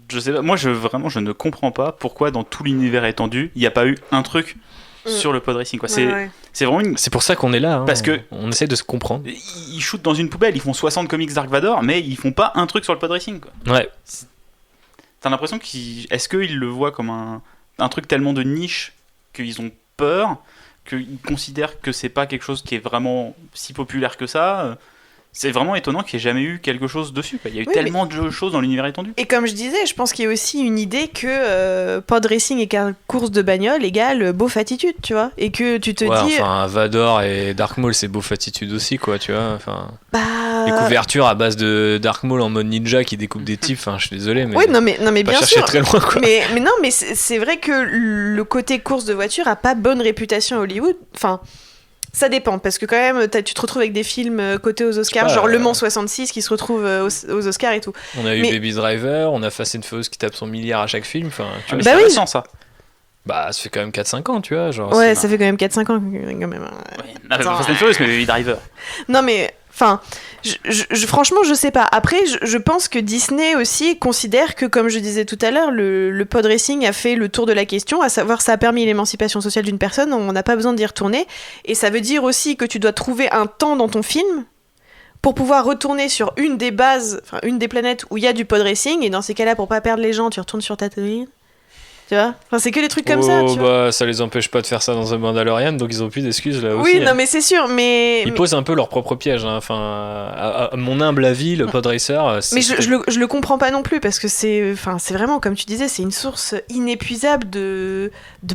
Je sais pas, moi je ne comprends pas pourquoi dans tout l'univers étendu, il n'y a pas eu un truc sur le pod racing, quoi. C'est vraiment C'est pour ça qu'on est là, hein. Parce que on essaie de se comprendre. Ils shootent dans une poubelle, ils font 60 comics Dark Vador, mais ils font pas un truc sur le pod racing, quoi. Ouais. T'as l'impression est-ce qu'ils le voient comme un truc tellement de niche qu'ils ont peur, qu'ils considèrent que c'est pas quelque chose qui est vraiment si populaire que ça. c'est vraiment étonnant qu'il n'y ait jamais eu quelque chose dessus, quoi. Il y a eu Oui, tellement de choses dans l'univers étendu. Et comme je disais, je pense qu'il y a aussi une idée que pod racing et course de bagnole égale beauf attitude, tu vois. Et que tu te dis. Enfin, Vador et Dark Maul, c'est beauf attitude aussi, quoi, tu vois. Enfin, Bah. les couvertures à base de Dark Maul en mode ninja qui découpe des types, enfin, je suis désolé, mais. Oui, non, mais pas bien chercher sûr. très loin, quoi. Mais non, mais c'est vrai que le côté course de voiture a pas bonne réputation à Hollywood. Enfin. Ça dépend, parce que quand même, tu te retrouves avec des films cotés aux Oscars, genre Le Mans 66 qui se retrouve aux Oscars et tout. On a eu Baby Driver, on a Fast and Furious qui tape son milliard à chaque film. Enfin, tu vois, Mais c'est récent, ça. bah, ça fait quand même 4-5 ans, tu vois. Genre, Ouais, ça fait quand même 4-5 ans, quand même. Ouais. Non, mais Fast and Furious, mais Baby Driver. Non, mais, enfin, franchement, je sais pas. Après, je pense que Disney aussi considère que, comme je disais tout à l'heure, le pod racing a fait le tour de la question, à savoir, ça a permis l'émancipation sociale d'une personne, on n'a pas besoin d'y retourner. Et ça veut dire aussi que tu dois trouver un temps dans ton film pour pouvoir retourner sur une des bases, enfin, une des planètes où il y a du pod racing. Et dans ces cas-là, pour pas perdre les gens, tu retournes sur Tatooine. Tu vois, enfin, c'est que des trucs comme ça. Tu vois. Bah, ça les empêche pas de faire ça dans un Mandalorian, donc ils ont plus d'excuses là aussi. Oui, non, mais c'est sûr, mais. Ils posent un peu leur propre piège. Hein. Enfin, à mon humble avis, le pod racer. Mais je le comprends pas non plus parce que c'est vraiment, comme tu disais, c'est une source inépuisable de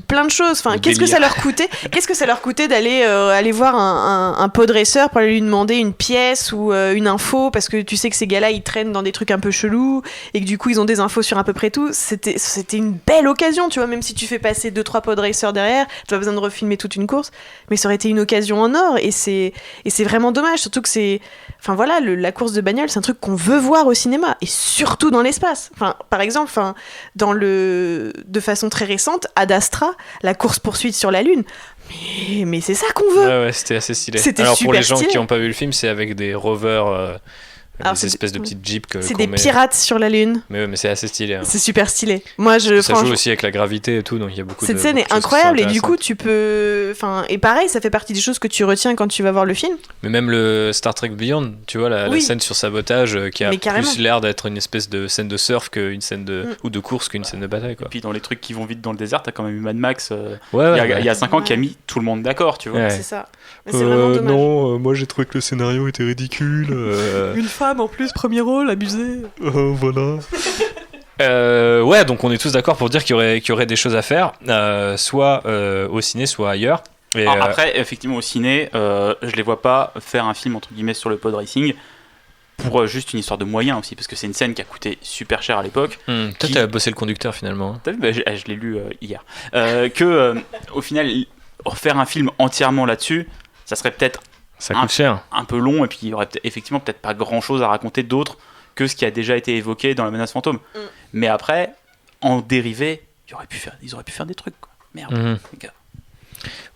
plein de choses. Enfin, qu'est-ce que ça leur coûtait d'aller aller voir un pod racer pour aller lui demander une pièce ou une info parce que tu sais que ces gars-là ils traînent dans des trucs un peu chelous et que du coup ils ont des infos sur à peu près tout. C'était une belle occasion, tu vois, même si tu fais passer 2-3 pod racers derrière, tu as besoin de refilmer toute une course, mais ça aurait été une occasion en or et c'est vraiment dommage, surtout que c'est, enfin voilà, la course de bagnole, c'est un truc qu'on veut voir au cinéma et surtout dans l'espace. Enfin, par exemple, de façon très récente, Ad Astra, la course poursuite sur la Lune. Mais c'est ça qu'on veut. Ouais, c'était assez stylé. C'était Alors pour super les gens stylé. qui n'ont pas vu le film, c'est avec des rovers. Alors, des espèces de petites jeeps c'est qu'on des met. pirates sur la Lune. Mais c'est assez stylé. Hein. C'est super stylé. Moi, Ça joue franchement, aussi avec la gravité et tout, donc il y a beaucoup cette de scène beaucoup est de choses qui sont incroyable et du coup intéressantes. tu peux, enfin, et pareil, ça fait partie des choses que tu retiens quand tu vas voir le film. Mais même le Star Trek Beyond, tu vois, la Oui. scène sur sabotage qui a Mais carrément. plus l'air d'être une espèce de scène de surf qu'une scène ou de course qu'une scène de bataille, quoi. Et puis dans les trucs qui vont vite dans le désert, t'as quand même eu Mad Max Ouais, il y a 5 ans qui a Ouais. mis tout le monde d'accord, tu vois. Ouais. C'est ça. Mais c'est vraiment dommage. Non, moi j'ai trouvé que le scénario était ridicule. Une femme en plus, premier rôle, abusé. Voilà. Ouais, donc on est tous d'accord pour dire qu'il y aurait des choses à faire, soit au ciné, soit ailleurs. Et, Alors, après, effectivement, au ciné, je les vois pas faire un film entre guillemets sur le pod racing pour juste une histoire de moyens aussi, parce que c'est une scène qui a coûté super cher à l'époque. toi, qui- t'as bossé le conducteur finalement. Hein. T'as vu, je l'ai lu hier. Au final, faire un film entièrement là-dessus, ça serait peut-être Ça coûte cher. un peu long, et puis il y aurait effectivement peut-être pas grand-chose à raconter d'autre que ce qui a déjà été évoqué dans La Menace Fantôme. Mais après, en dérivé, ils auraient pu faire des trucs, quoi. Merde, Mhm. les gars.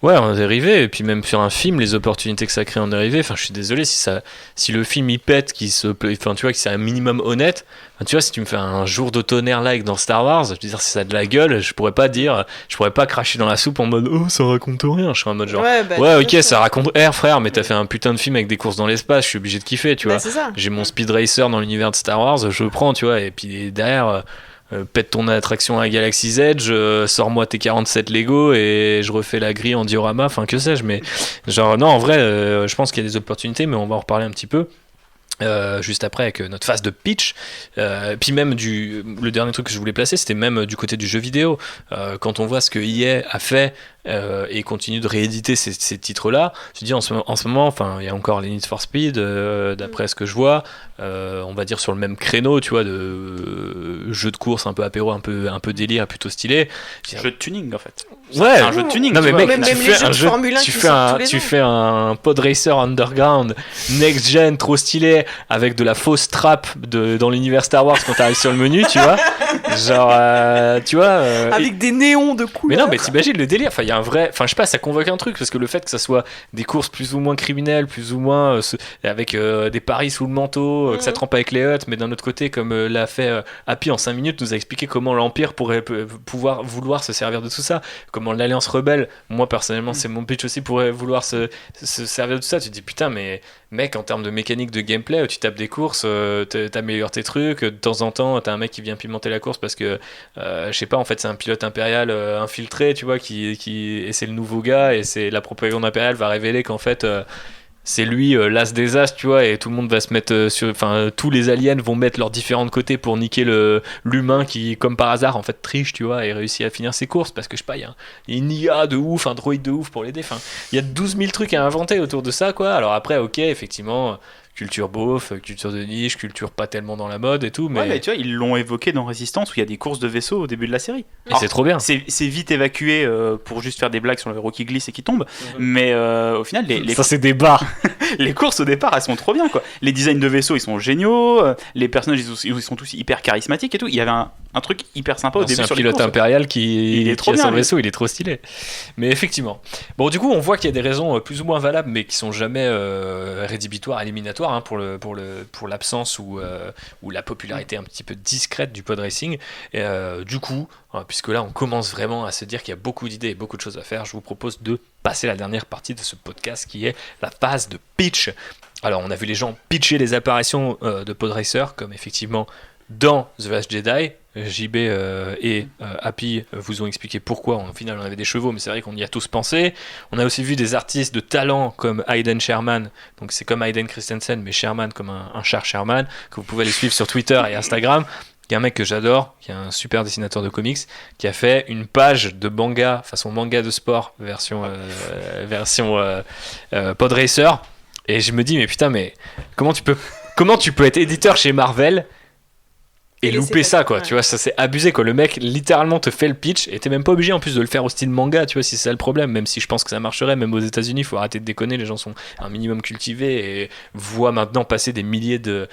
Ouais, en dérivé, et puis même sur un film, les opportunités que ça crée en dérivé. Enfin, je suis désolé si le film il pète, enfin, tu vois, que c'est un minimum honnête. Enfin, tu vois, si tu me fais un jour de tonnerre like dans Star Wars, je veux dire, si ça a de la gueule, je pourrais pas cracher dans la soupe en mode oh ça raconte rien. Je serais en mode genre Ouais, bah, ouais, bien ok, sûr. ça raconte air, frère, mais t'as fait un putain de film avec des courses dans l'espace, je suis obligé de kiffer, tu Bah, vois. c'est ça. J'ai mon Speed Racer dans l'univers de Star Wars, je le prends, tu vois, et puis derrière. Pète ton attraction à Galaxy's Edge, sors-moi tes 47 Lego et je refais la grille en diorama, enfin que sais-je, mais genre non, en vrai, je pense qu'il y a des opportunités, mais on va en reparler un petit peu. Juste après avec notre phase de pitch, puis même le dernier truc que je voulais placer, c'était même du côté du jeu vidéo. Quand on voit ce que EA a fait et continue de rééditer ces titres-là, je dis en ce moment, enfin il y a encore les Need for Speed, d'après ce que je vois, on va dire sur le même créneau, tu vois, de jeu de course un peu apéro, un peu délire, plutôt stylé. Jeu de tuning en fait. Ouais, C'est un jeu de tuning. non tu mais vois. mec, Même tu les fais jeux un de jeu, Formule 1 tu qui fais sortent tous un, les tu ans. fais un pod racer underground next gen trop stylé avec de la fausse trappe dans l'univers Star Wars quand t'arrives sur le menu, tu vois, genre tu vois. Avec des néons de Mais couleurs. non, mais t'imagines le délire. Enfin, il y a un vrai. Enfin, je sais pas, ça convoque un truc parce que le fait que ça soit des courses plus ou moins criminelles, plus ou moins avec des paris sous le manteau, que ça trempe avec les huttes, mais d'un autre côté, comme l'a fait Happy en 5 minutes, nous a expliqué comment l'Empire pourrait pouvoir vouloir se servir de tout ça, comment l'Alliance rebelle, moi personnellement, c'est mon pitch aussi, pourrait vouloir se servir de tout ça. Tu te dis putain, mais mec, en termes de mécanique de gameplay, tu tapes des courses, t'améliores tes trucs, de temps en temps, t'as un mec qui vient pimenter la course parce que je sais pas, en fait, c'est un pilote impérial infiltré, tu vois, et c'est le nouveau gars, et c'est la propagande impériale va révéler qu'en fait c'est lui l'as des as, tu vois, et tout le monde va se mettre tous les aliens vont mettre leurs différents côtés pour niquer l'humain qui, comme par hasard, en fait, triche, tu vois, et réussit à finir ses courses parce que, je sais pas, il y a une IA de ouf, un droïde de ouf pour l'aider. Enfin, il y a 12 000 trucs à inventer autour de ça, quoi. Alors après, ok, effectivement, culture beauf, culture de niche, culture pas tellement dans la mode et tout, mais, Ouais, mais tu vois, ils l'ont évoqué dans Résistance où il y a des courses de vaisseaux au début de la série. et c'est trop bien. C'est vite évacué pour juste faire des blagues sur le héros qui glisse et qui tombe, mais au final, Ça, c'est des bars. les courses au départ, elles sont trop bien, quoi. Les designs de vaisseaux, ils sont géniaux, les personnages, ils sont tous hyper charismatiques et tout. Il y avait un truc hyper sympa au C'est début un sur les pilote courses. impérial Il qui est trop a bien, son lui. vaisseau, il est trop stylé. Mais effectivement. Bon, du coup, on voit qu'il y a des raisons plus ou moins valables, mais qui sont jamais rédhibitoires, éliminatoires, hein, pour l'absence ou la popularité un petit peu discrète du pod racing. Et, du coup, puisque là, on commence vraiment à se dire qu'il y a beaucoup d'idées et beaucoup de choses à faire, je vous propose de passer la dernière partie de ce podcast qui est la phase de pitch. Alors, on a vu les gens pitcher les apparitions de pod racer, comme effectivement dans The Last Jedi. JB et Happy vous ont expliqué pourquoi au final on avait des chevaux, mais c'est vrai qu'on y a tous pensé. On a aussi vu des artistes de talent comme Hayden Sherman, donc c'est comme Hayden Christensen mais Sherman comme un char Sherman, que vous pouvez aller suivre sur Twitter et Instagram, qui est un mec que j'adore, qui est un super dessinateur de comics, qui a fait une page de manga, façon manga de sport version pod racer, et je me dis mais putain, mais comment tu peux être éditeur chez Marvel et louper ça, quoi, tu vois, ça c'est abusé, quoi. Le mec littéralement te fait le pitch et t'es même pas obligé en plus de le faire au style manga, tu vois, si c'est ça le problème, même si je pense que ça marcherait, même aux États-Unis, faut arrêter de déconner, les gens sont un minimum cultivés et voient maintenant passer des milliers de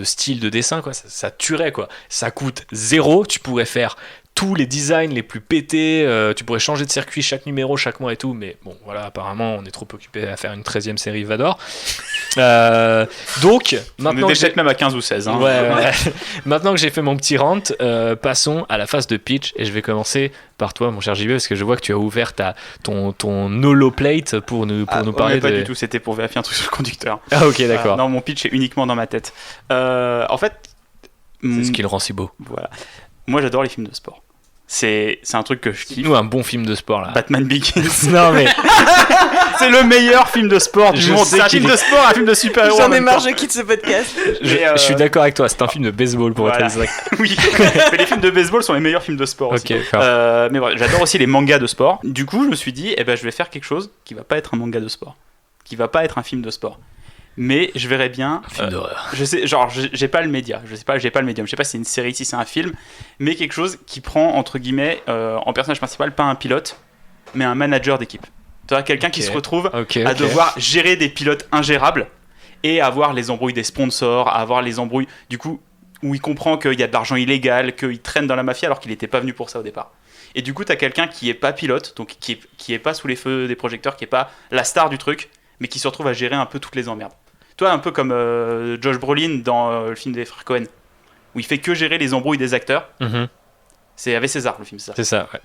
styles de dessin, quoi, ça tuerait, quoi. Ça coûte 0, tu pourrais faire tous les designs les plus pétés, tu pourrais changer de circuit chaque numéro, chaque mois et tout, mais bon, voilà, apparemment, on est trop occupé à faire une 13e série Vador. Donc, maintenant On était peut-être même à 15 ou 16. Hein. Ouais. Maintenant que j'ai fait mon petit rant, passons à la phase de pitch, et je vais commencer par toi, mon cher JB, parce que je vois que tu as ouvert ton holoplate pour nous parler pas de... du tout, c'était pour vérifier un truc sur le conducteur. Ah ok, d'accord. Non, mon pitch est uniquement dans ma tête. En fait, C'est ce qui le rend si beau. voilà. Moi, j'adore les films de sport. C'est un truc que je kiffe. Nous, un bon film de sport, là. Batman Begins. Non, mais... C'est le meilleur film de sport du Je monde. sais C'est un qu'il film de sport, un film de super-héros. en J'en ai même marre, temps. je quitte ce podcast. Je suis d'accord avec toi, c'est un film de baseball pour Voilà. être exact. Oui, mais les films de baseball sont les meilleurs films de sport aussi. Ok, d'accord. Mais voilà, j'adore aussi les mangas de sport. Du coup, je me suis dit, je vais faire quelque chose qui va pas être un manga de sport, qui va pas être un film de sport. Mais je verrais bien. Film d'horreur. Je sais, genre, j'ai pas le média. J'ai pas le médium. Je sais pas si c'est une série, si c'est un film, mais quelque chose qui prend entre guillemets en personnage principal pas un pilote, mais un manager d'équipe. Tu vois, quelqu'un qui se retrouve à devoir gérer des pilotes ingérables et avoir les embrouilles des sponsors, avoir les embrouilles du coup où il comprend qu'il y a de l'argent illégal, qu'il traîne dans la mafia alors qu'il n'était pas venu pour ça au départ. Et du coup, tu as quelqu'un qui est pas pilote, donc qui est pas sous les feux des projecteurs, qui est pas la star du truc, mais qui se retrouve à gérer un peu toutes les emmerdes. Toi, un peu comme Josh Brolin dans le film des frères Coen, où il fait que gérer les embrouilles des acteurs. Mhm. C'est avec César, le film, ça. C'est ça, ouais.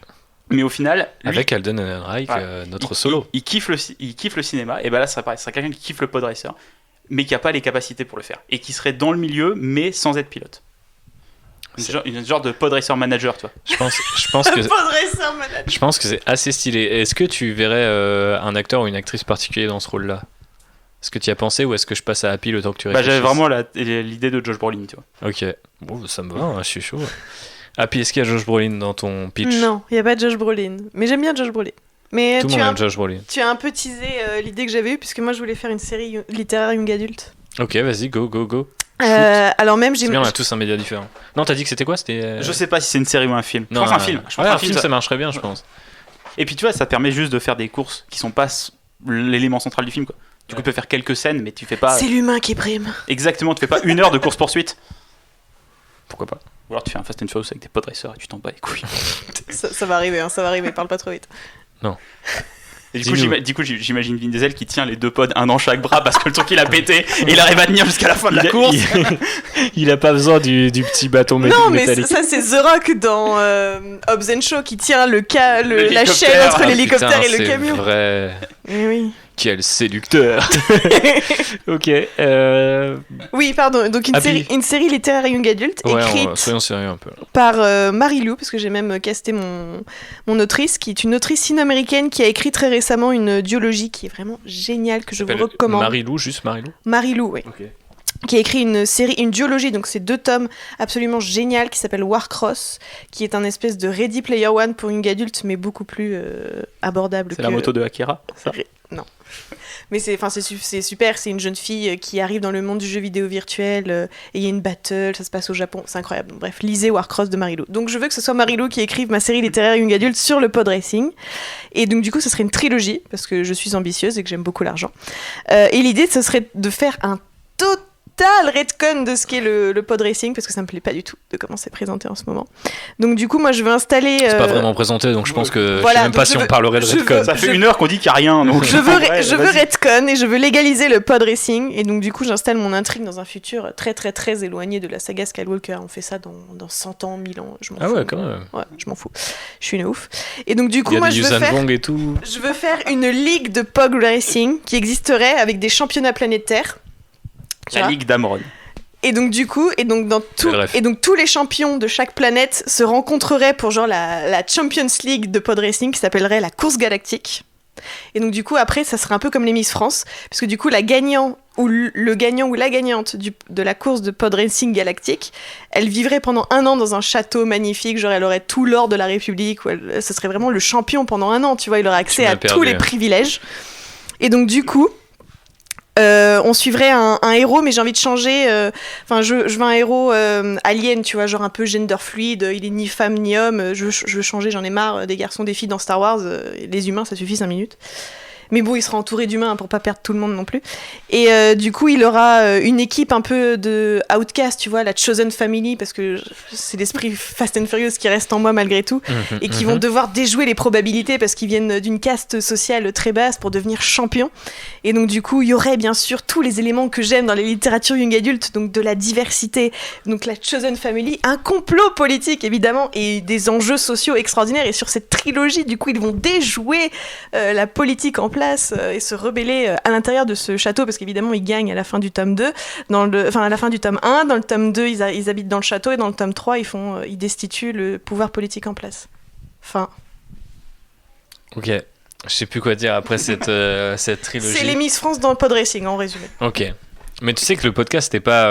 Mais au final, lui, Avec Alden Ehrenreich, ouais, notre solo. il kiffe le cinéma, et ben là, ça serait quelqu'un qui kiffe le pod racer, mais qui a pas les capacités pour le faire, et qui serait dans le milieu, mais sans être pilote. Une genre de pod racer manager, tu vois. Je pense que... Pod racer manager. Je pense que c'est assez stylé. Est-ce que tu verrais un acteur ou une actrice particulier dans ce rôle-là? Est-ce que tu y as pensé ou est-ce que je passe à Happy le temps que tu réfléchisses? J'avais vraiment l'idée de Josh Brolin, tu vois. Ok. Bon, ça me va, hein, je suis chaud. Happy, est-ce qu'il y a Josh Brolin dans ton pitch? Non, il n'y a pas de Josh Brolin. Mais j'aime bien Josh Brolin. Mais Tout le monde aime Josh Brolin. tu as un peu teasé l'idée que j'avais eue, puisque moi je voulais faire une série littéraire young adulte. Ok, vas-y, go. Alors même j'ai C'est bien, on a tous un média différent. Non, t'as dit que c'était quoi? C'était... Je sais pas si c'est une série ou un film. Non, je pense un film. Je pense ouais, un un film, film, ça marcherait bien, je pense. Et puis tu vois, ça permet juste de faire des courses qui sont pas l'élément central du film, quoi. Du coup, tu peux faire quelques scènes, mais tu fais pas. C'est l'humain qui prime. Exactement, tu fais pas 1 heure de course poursuite. Pourquoi pas? Ou alors tu fais un Fast and Furious avec des pod racers et tu t'en bats les couilles. Ça va arriver, parle pas trop vite. Et du coup, j'imagine Vin Diesel qui tient les 2 pods, un dans chaque bras parce que le truc il a pété et il arrive à tenir jusqu'à la fin de la course. Il a pas besoin du petit bâton Non, mais métallique. ça c'est The Rock dans Hobbs & Shaw qui tient la chaîne L'hélicoptère. entre l'hélicoptère Putain, et le c'est camion. vrai. Mais oui. Quel séducteur. Ok. Oui, pardon. Donc Abby. une série littéraire young adulte Ouais, écrite soyons sérieux un peu. par Marie-Lou, parce que j'ai même casté mon autrice, qui est une autrice sino-américaine qui a écrit très récemment une duologie qui est vraiment géniale, que je vous recommande. Marie-Lou, juste Marie-Lou. Marie-Lou, oui. Ok. Qui a écrit une duologie, donc c'est 2 tomes absolument génial, qui s'appelle Warcross, qui est un espèce de Ready Player One pour young adulte, mais beaucoup plus abordable. C'est la moto de Akira, ça. Non. Mais c'est super, c'est une jeune fille qui arrive dans le monde du jeu vidéo virtuel, et il y a une battle, ça se passe au Japon, c'est incroyable. Donc, bref, lisez Warcross de Marie-Lou. Donc je veux que ce soit Marie-Lou qui écrive ma série littéraire young adulte sur le pod racing. Et donc du coup, ce serait une trilogie, parce que je suis ambitieuse et que j'aime beaucoup l'argent. Et l'idée, ce serait de faire un total redcon de ce qu'est le pod racing, parce que ça me plaît pas du tout de comment c'est présenté en ce moment. Donc du coup, moi je veux installer... C'est pas vraiment présenté, donc je pense que Voilà, je sais même pas donc si on parlerait de redcon. Ça fait 1 heure qu'on dit qu'il n'y a rien. Donc je veux redcon et je veux légaliser le pod racing, et donc du coup j'installe mon intrigue dans un futur très très très éloigné de la saga Skywalker. On fait ça dans 100 ans, 1000 ans, je m'en fous. Ah ouais, quand même. Ouais, je m'en fous. Je suis une ouf. Et donc du coup, Il y a moi des je veux Yuuzhan faire... Vong et tout. Je veux faire une ligue de pod racing qui existerait avec des championnats planétaires. Tu la vois. Ligue d'Amron. Et donc du coup, tous les champions de chaque planète se rencontreraient pour genre la Champions League de pod racing qui s'appellerait la course galactique. Et donc du coup après ça serait un peu comme les Miss France, parce que du coup le gagnant ou la gagnante de la course de pod racing galactique, elle vivrait pendant 1 an dans un château magnifique, genre elle aurait tout l'or de la République, ce serait vraiment le champion pendant 1 an, tu vois, il aurait accès à tous les privilèges. Et donc du coup on suivrait un héros, mais j'ai envie de changer. Je veux un héros alien, tu vois, genre un peu gender fluide. Il est ni femme ni homme. Je veux changer, j'en ai marre des garçons, des filles dans Star Wars. Les humains, ça suffit 5 minutes. Mais bon, il sera entouré d'humains pour pas perdre tout le monde non plus. Et du coup, il aura une équipe un peu de outcast, tu vois, la Chosen Family, parce que c'est l'esprit Fast and Furious qui reste en moi malgré tout, et qui vont devoir déjouer les probabilités parce qu'ils viennent d'une caste sociale très basse pour devenir champions. Et donc du coup, il y aurait bien sûr tous les éléments que j'aime dans les littératures young adultes, donc de la diversité, donc la Chosen Family, un complot politique évidemment, et des enjeux sociaux extraordinaires. Et sur cette trilogie, du coup, ils vont déjouer la politique en place et se rebeller à l'intérieur de ce château, parce qu'évidemment ils gagnent à la fin du tome 2, à la fin du tome 1, dans le tome 2 ils habitent dans le château, et dans le tome 3 ils destituent le pouvoir politique en place. Fin. Ok, je sais plus quoi dire après cette trilogie. C'est les Miss France dans le pod racing en résumé. Ok. Mais tu sais que le podcast c'était pas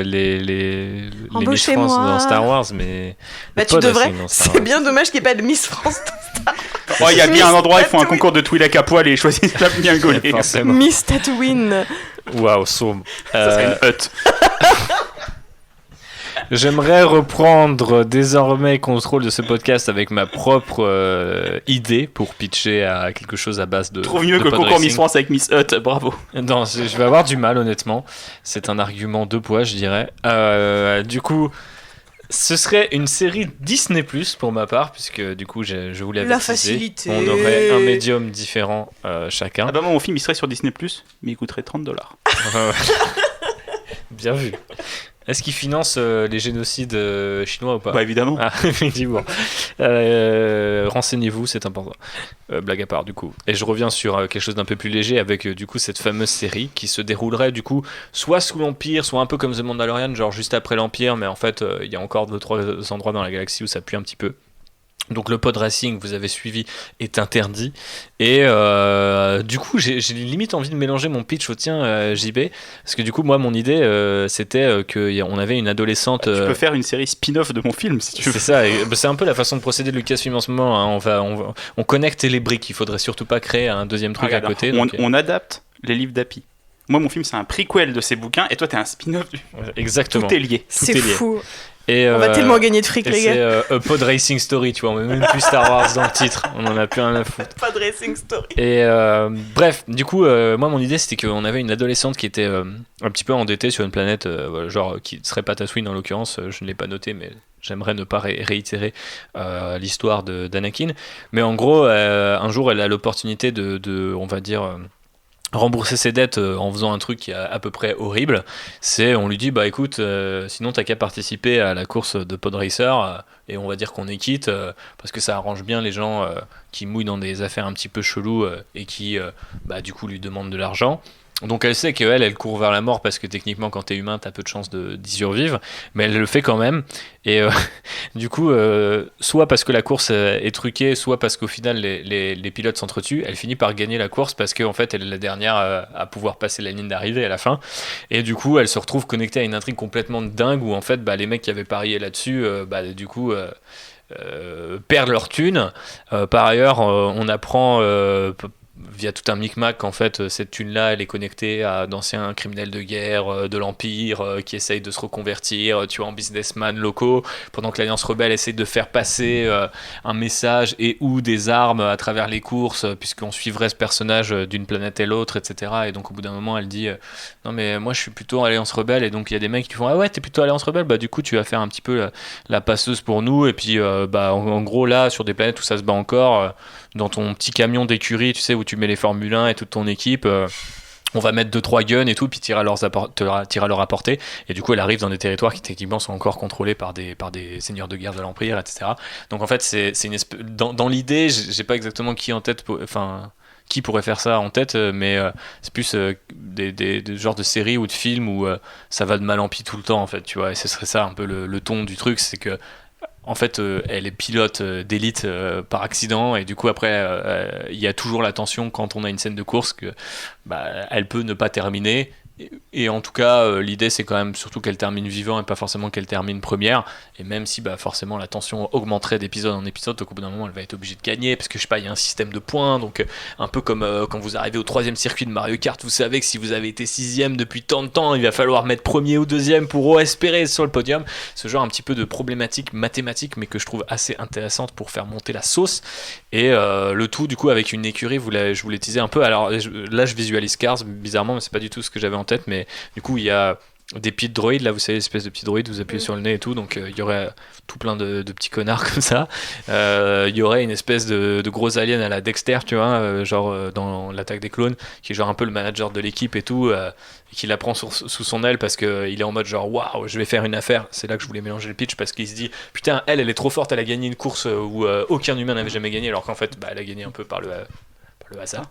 les Miss France dans Star Wars, mais bah tu devrais. C'est bien dommage qu'il n'y ait pas de Miss France dans Star Wars. Il y a bien un endroit, ils font un concours de Twi'lek à poil et ils choisissent la bien gaulée. Miss Tatooine. Waouh, somme. Ça serait une hutte. J'aimerais reprendre désormais contrôle de ce podcast avec ma propre idée pour pitcher à quelque chose à base de. Trouve mieux que le concours Miss France avec Miss Hutt, bravo. Non, je vais avoir du mal honnêtement. C'est un argument de poids, je dirais. Du coup, ce serait une série Disney+ pour ma part, puisque du coup, je voulais la avertiser. facilité. On aurait un médium différent chacun. Ah bah moi, mon film il serait sur Disney+, mais il coûterait $30. Bien vu. Est-ce qu'ils financent les génocides chinois ou pas? Bah évidemment. Ah, effectivement. Renseignez-vous, c'est important. Blague à part, du coup. Et je reviens sur quelque chose d'un peu plus léger avec du coup cette fameuse série qui se déroulerait du coup soit sous l'Empire, soit un peu comme The Mandalorian, genre juste après l'Empire, mais en fait il y a encore 2-3 endroits dans la galaxie où ça pue un petit peu. Donc le pod racing, vous avez suivi, est interdit. Et du coup, j'ai limite envie de mélanger mon pitch au tien, JB. Parce que du coup, moi, mon idée, c'était qu'on avait une adolescente... Tu peux faire une série spin-off de mon film, si tu veux. C'est ça, c'est un peu la façon de procéder de Lucasfilm en ce moment. Hein. On connecte les briques, il faudrait surtout pas créer un deuxième truc à côté. On adapte les livres d'Happy. Moi, mon film, c'est un prequel de ces bouquins, et toi, t'es un spin-off. Exactement. Tout est lié. C'est fou. Et on va tellement gagner de fric, les gars. C'est pod racing story, tu vois, on met même plus Star Wars dans le titre, on en a plus rien à foutre. Pod racing story. Et bref, du coup, moi mon idée c'était qu'on avait une adolescente qui était un petit peu endettée sur une planète, genre qui serait pas Tatooine en l'occurrence, je ne l'ai pas noté, mais j'aimerais ne pas réitérer l'histoire d'Anakin. Mais en gros, un jour elle a l'opportunité de on va dire... rembourser ses dettes en faisant un truc qui est à peu près horrible, c'est on lui dit bah écoute, sinon t'as qu'à participer à la course de Pod Racer et on va dire qu'on est quitte parce que ça arrange bien les gens qui mouillent dans des affaires un petit peu cheloues et qui bah du coup lui demandent de l'argent. Donc elle sait qu'elle court vers la mort parce que techniquement quand t'es humain t'as peu de chances d'y survivre, mais elle le fait quand même. Et du coup, soit parce que la course est truquée, soit parce qu'au final les pilotes s'entretuent, elle finit par gagner la course parce qu'en fait elle est la dernière à pouvoir passer la ligne d'arrivée à la fin. Et du coup elle se retrouve connectée à une intrigue complètement dingue où en fait bah, les mecs qui avaient parié là-dessus, bah, du coup... perdent leur thune. Par ailleurs, on apprend via tout un micmac en fait cette thune là elle est connectée à d'anciens criminels de guerre de l'Empire qui essayent de se reconvertir tu vois en businessman locaux pendant que l'Alliance Rebelle essaie de faire passer un message et ou des armes à travers les courses puisqu'on suivrait ce personnage d'une planète à l'autre etc. Et donc au bout d'un moment elle dit non mais moi je suis plutôt Alliance Rebelle et donc il y a des mecs qui font ah ouais t'es plutôt Alliance Rebelle bah du coup tu vas faire un petit peu la passeuse pour nous et puis bah en gros là sur des planètes où ça se bat encore dans ton petit camion d'écurie, tu sais, où tu mets les Formule 1 et toute ton équipe, on va mettre 2-3 guns et tout, puis t'iras leur apporter. Et du coup, elle arrive dans des territoires qui techniquement sont encore contrôlés par des seigneurs de guerre de l'Empire, etc. Donc en fait, c'est une espèce... Dans l'idée, j'ai pas exactement qui en tête, enfin... Qui pourrait faire ça en tête, mais c'est plus des genres de séries ou de films où ça va de mal en pis tout le temps, en fait, tu vois. Et ce serait ça un peu le ton du truc, c'est que en fait, elle est pilote d'élite par accident et du coup après il y a toujours la tension quand on a une scène de course que bah, elle peut ne pas terminer et en tout cas l'idée c'est quand même surtout qu'elle termine vivant et pas forcément qu'elle termine première et même si bah, forcément la tension augmenterait d'épisode en épisode donc au bout d'un moment elle va être obligée de gagner parce que je sais pas il y a un système de points donc un peu comme quand vous arrivez au 3e circuit de Mario Kart vous savez que si vous avez été 6e depuis tant de temps il va falloir mettre premier ou 2e pour espérer sur le podium ce genre un petit peu de problématique mathématique mais que je trouve assez intéressante pour faire monter la sauce et le tout du coup avec une écurie je vous l'ai teasé un peu alors là je visualise Cars bizarrement mais c'est pas du tout ce que j'avais en tête mais du coup il y a des petits droïdes là vous savez l'espèce de petits droïdes vous appuyez sur le nez et tout donc il y aurait tout plein de petits connards comme ça il y aurait une espèce de gros alien à la Dexter tu vois genre dans l'attaque des clones qui est genre un peu le manager de l'équipe et tout et qui la prend sous son aile parce qu'il est en mode genre waouh je vais faire une affaire c'est là que je voulais mélanger le pitch parce qu'il se dit putain elle est trop forte elle a gagné une course où aucun humain n'avait jamais gagné alors qu'en fait bah, elle a gagné un peu par le hasard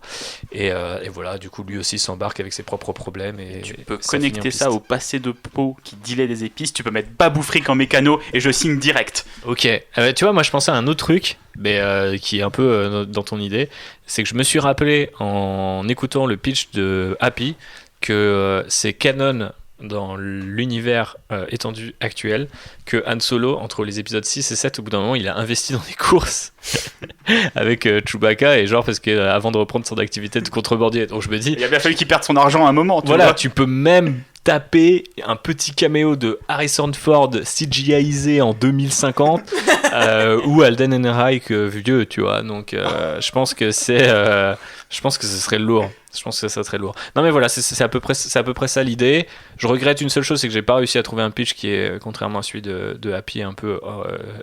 et voilà du coup lui aussi s'embarque avec ses propres problèmes et tu peux connecter ça au passé de Poe qui dealait des épices tu peux mettre Babou Frick en mécano et je signe direct ok tu vois moi je pensais à un autre truc mais qui est un peu dans ton idée c'est que je me suis rappelé en écoutant le pitch de Happy que c'est canon dans l'univers étendu actuel que Han Solo entre les épisodes 6 et 7 au bout d'un moment il a investi dans des courses avec Chewbacca et genre parce que avant de reprendre son activité de contrebandier donc je me dis il a bien fallu qu'il perde son argent à un moment voilà tu peux même taper un petit caméo de Harrison Ford CGI-isé en 2050 ou Alden Ehrenreich vieux tu vois donc je pense que ce serait lourd. Je pense que ça serait lourd. Non mais voilà, c'est à peu près ça l'idée. Je regrette une seule chose, c'est que j'ai pas réussi à trouver un pitch qui est, contrairement à celui de Happy, un peu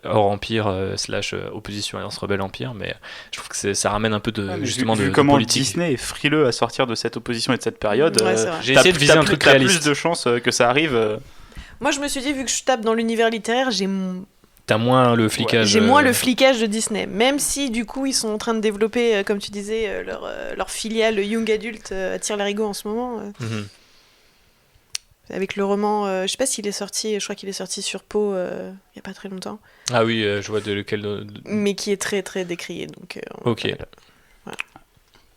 hors Empire / opposition Alliance Rebelle Empire, mais je trouve que ça ramène un peu de justement vu de comment politique. Disney est frileux à sortir de cette opposition et de cette période. Ouais, j'ai essayé de viser un truc réaliste. Plus de chances que ça arrive. Moi je me suis dit vu que je tape dans l'univers littéraire T'as moins le flicage. J'ai moins le flicage de Disney, même si du coup ils sont en train de développer, comme tu disais, leur filiale Young Adult à Tire-Larigot en ce moment. Avec le roman, je sais pas s'il est sorti, je crois qu'il est sorti sur Pau il y a pas très longtemps. Ah oui, je vois de lequel. Mais qui est très très décrié. Donc, ok. Voilà.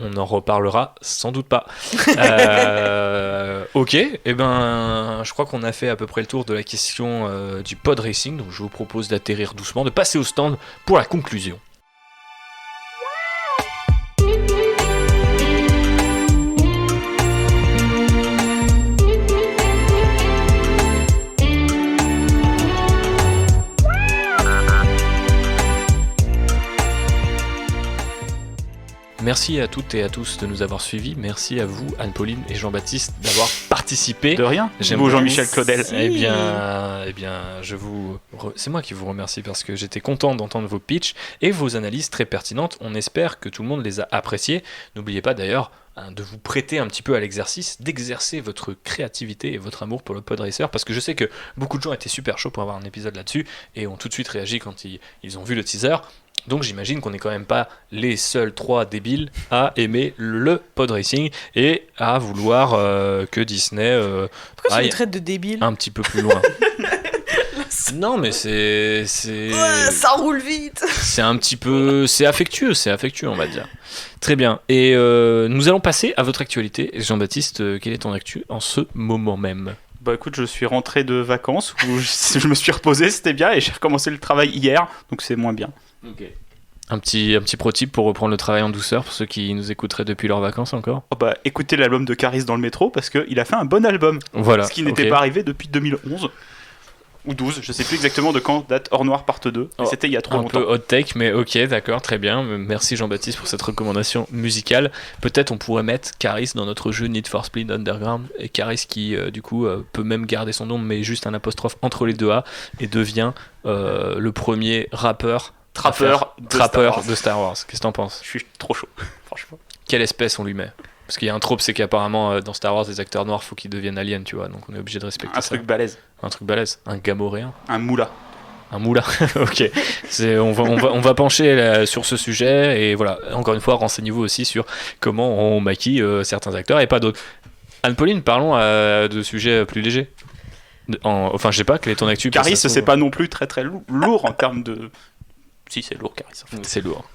On en reparlera sans doute pas. Ok, et ben, je crois qu'on a fait à peu près le tour de la question du pod racing, donc je vous propose d'atterrir doucement, de passer au stand pour la conclusion. Merci à toutes et à tous de nous avoir suivis. Merci à vous, Anne-Pauline et Jean-Baptiste, d'avoir participé. De rien. J'aime Beau beaucoup. Jean-Michel Claudel. Si. Eh bien, c'est moi qui vous remercie parce que j'étais content d'entendre vos pitchs et vos analyses très pertinentes. On espère que tout le monde les a appréciées. N'oubliez pas d'ailleurs de vous prêter un petit peu à l'exercice, d'exercer votre créativité et votre amour pour le pod racer, parce que je sais que beaucoup de gens étaient super chauds pour avoir un épisode là-dessus et ont tout de suite réagi quand ils ont vu le teaser. Donc j'imagine qu'on n'est quand même pas les seuls 3 débiles à aimer le pod racing et à vouloir que Disney Pourquoi tu aille me traites de débile? un petit peu plus loin. Non mais c'est Ouais, ça roule vite. c'est un petit peu c'est affectueux on va dire. Très bien. Et nous allons passer à votre actualité. Jean-Baptiste, quelle est ton actu en ce moment même? Bah écoute, je suis rentré de vacances où je me suis reposé, c'était bien, et j'ai recommencé le travail hier, donc c'est moins bien. Un petit pro tip pour reprendre le travail en douceur pour ceux qui nous écouteraient depuis leurs vacances encore. Oh bah écoutez l'album de Caris dans le métro parce qu'il a fait un bon album, Voilà. ce qui n'était ok. pas arrivé depuis 2011 ou 12, je sais plus exactement de quand date Hors Noir part 2, mais Oh, c'était il y a trop Un longtemps. peu hot take, mais ok, d'accord, très bien. Merci Jean-Baptiste pour cette recommandation musicale. Peut-être on pourrait mettre Caris dans notre jeu Need for Speed Underground. Et Caris qui, du coup, peut même garder son nom, mais juste un apostrophe entre les deux A et devient le premier rappeur Trappeur de Star Wars. Qu'est-ce que t'en penses? Je suis trop chaud, franchement. Quelle espèce on lui met? Parce qu'il y a un trope, c'est qu'apparemment dans Star Wars, les acteurs noirs, faut qu'ils deviennent aliens, tu vois. Donc on est obligé de respecter Un ça. truc balèze, Un truc balèze. Un gamoréen. un moula. Un moulin, ok. On va pencher là, sur ce sujet et voilà. Encore une fois, renseignez-vous aussi sur comment on maquille certains acteurs et pas d'autres. Anne-Pauline, parlons de sujets plus légers. Enfin, je sais pas, quel est ton actu? Caris, parce que ça se c'est trouve- pas non plus très très lourd en termes de... Si, c'est lourd, Caris. En fait. C'est lourd.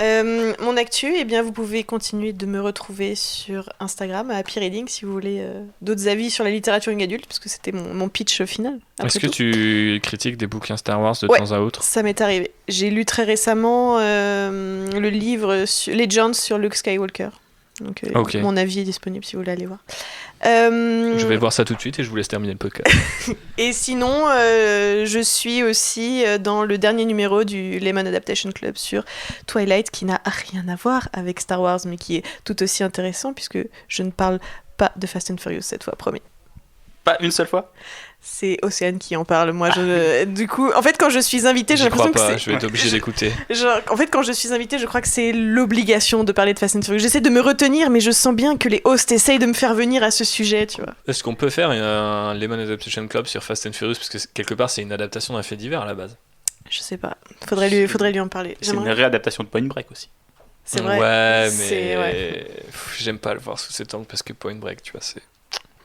Mon actu, eh bien, vous pouvez continuer de me retrouver sur Instagram à Happy Reading si vous voulez d'autres avis sur la littérature young adulte, parce que c'était mon pitch final. après Est-ce que tout. tu critiques des bouquins Star Wars de Ouais. temps à autre? Ça m'est arrivé. J'ai lu très récemment le livre Legends sur Luke Skywalker. Donc, Ok. mon avis est disponible si vous voulez aller voir. Je vais voir ça tout de suite et je vous laisse terminer le podcast. Et sinon, je suis aussi dans le dernier numéro du Lemon Adaptation Club sur Twilight, qui n'a rien à voir avec Star Wars, mais qui est tout aussi intéressant, puisque je ne parle pas de Fast and Furious cette fois, promis. Pas une seule fois. C'est Océane qui en parle. Moi, du coup, en fait, quand je suis invitée, j'ai J'y crois l'impression que pas, c'est... je vais être obligé d'écouter. En fait, quand je suis invitée, je crois que c'est l'obligation de parler de Fast and Furious. J'essaie de me retenir, mais je sens bien que les hosts essayent de me faire venir à ce sujet, tu vois. Est-ce qu'on peut faire un Lemon Adaptation Club sur Fast and Furious? Parce que quelque part, c'est une adaptation d'un fait divers à la base. Je sais pas. Faudrait lui en parler. C'est une J'aimerais- réadaptation de Point Break aussi. C'est vrai. Ouais, C'est- mais j'aime pas le voir sous cet angle parce que Point Break, tu vois, c'est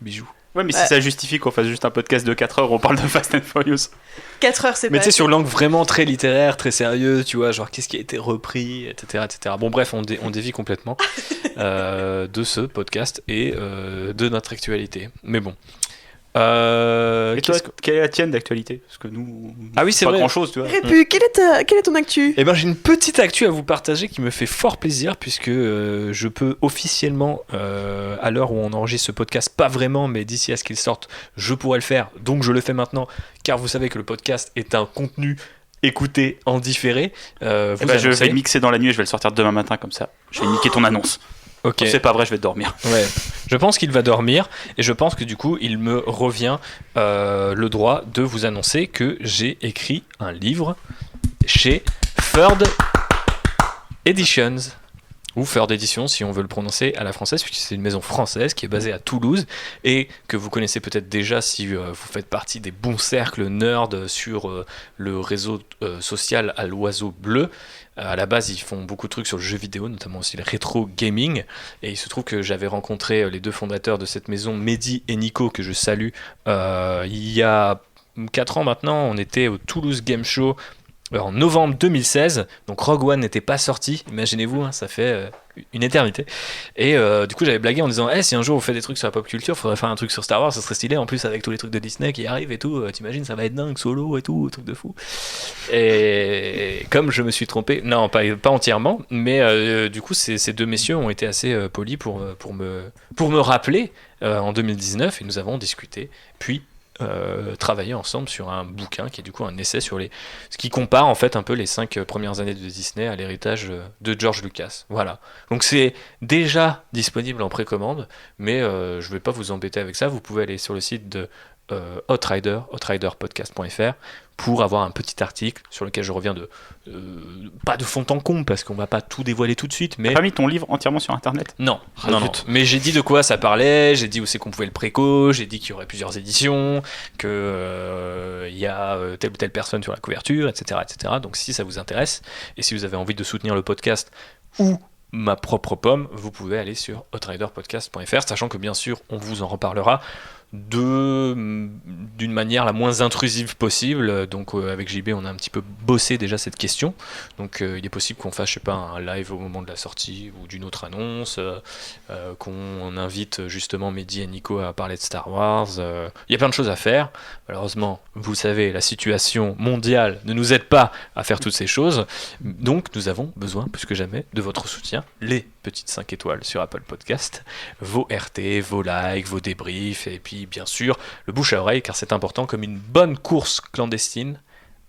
bijou. Ouais, mais Ouais. si ça justifie qu'on fasse juste un podcast de 4 heures, on parle de Fast and Furious. 4 heures, c'est Mais pas... tu sais, sur l'angle vraiment très littéraire, très sérieux, tu vois, genre qu'est-ce qui a été repris, etc. etc. Bon, bref, on dévie complètement de ce podcast et de notre actualité. Mais bon. Et toi, Qu'est-ce que- quelle est la tienne d'actualité? Parce que nous, Ah oui, c'est pas vrai. grand chose, tu vois. Répu, quelle est ton actu? Eh ben, j'ai une petite actu à vous partager qui me fait fort plaisir puisque je peux officiellement, à l'heure où on enregistre ce podcast, pas vraiment, mais d'ici à ce qu'il sorte, je pourrais le faire. Donc je le fais maintenant, car vous savez que le podcast est un contenu écouté en différé. Vous Eh ben, je annoncez. vais le mixer dans la nuit et je vais le sortir demain matin comme ça. Je vais niquer ton annonce. Ok. C'est pas vrai, je vais dormir. Ouais. Je pense qu'il va dormir et je pense que du coup il me revient le droit de vous annoncer que j'ai écrit un livre chez Third Editions ou Third Editions si on veut le prononcer à la française puisque c'est une maison française qui est basée à Toulouse et que vous connaissez peut-être déjà si vous faites partie des bons cercles nerds sur le réseau social à l'oiseau bleu. À la base, ils font beaucoup de trucs sur le jeu vidéo, notamment aussi le rétro gaming. Et il se trouve que j'avais rencontré les deux fondateurs de cette maison, Mehdi et Nico, que je salue, il y a 4 ans maintenant. On était au Toulouse Game Show en novembre 2016. Donc Rogue One n'était pas sorti, imaginez-vous, hein, ça fait une éternité. Et du coup, j'avais blagué en disant si un jour vous faites des trucs sur la pop culture, faudrait faire un truc sur Star Wars, ça serait stylé. En plus, avec tous les trucs de Disney qui arrivent et tout, t'imagines, ça va être dingue, Solo et tout, truc de fou. Et comme je me suis trompé, non, pas entièrement, mais du coup, ces deux messieurs ont été assez polis pour me rappeler en 2019 et nous avons discuté. Puis, travailler ensemble sur un bouquin qui est du coup un essai sur ce qui compare en fait un peu les 5 premières années de Disney à l'héritage de George Lucas. Voilà. Donc c'est déjà disponible en précommande, mais je vais pas vous embêter avec ça. Vous pouvez aller sur le site de outriderpodcast.fr pour avoir un petit article sur lequel je reviens pas de fond en comble parce qu'on va pas tout dévoiler tout de suite, mais T'as pas mis ton livre entièrement sur internet? non, mais j'ai dit de quoi ça parlait, j'ai dit où c'est qu'on pouvait le préco, j'ai dit qu'il y aurait plusieurs éditions, que il y a telle ou telle personne sur la couverture, etc., etc. Donc si ça vous intéresse et si vous avez envie de soutenir le podcast ou ma propre pomme, vous pouvez aller sur outriderpodcast.fr, sachant que bien sûr on vous en reparlera d'une manière la moins intrusive possible. Donc avec JB on a un petit peu bossé déjà cette question, donc il est possible qu'on fasse, je sais pas, un live au moment de la sortie ou d'une autre annonce, qu'on invite justement Mehdi et Nico à parler de Star Wars. Il y a plein de choses à faire. Malheureusement, vous savez, la situation mondiale ne nous aide pas à faire toutes ces choses, donc nous avons besoin plus que jamais de votre soutien, les petites 5 étoiles sur Apple Podcast, vos RT, vos likes, vos débriefs, et puis bien sûr le bouche à oreille, car c'est important. Comme une bonne course clandestine,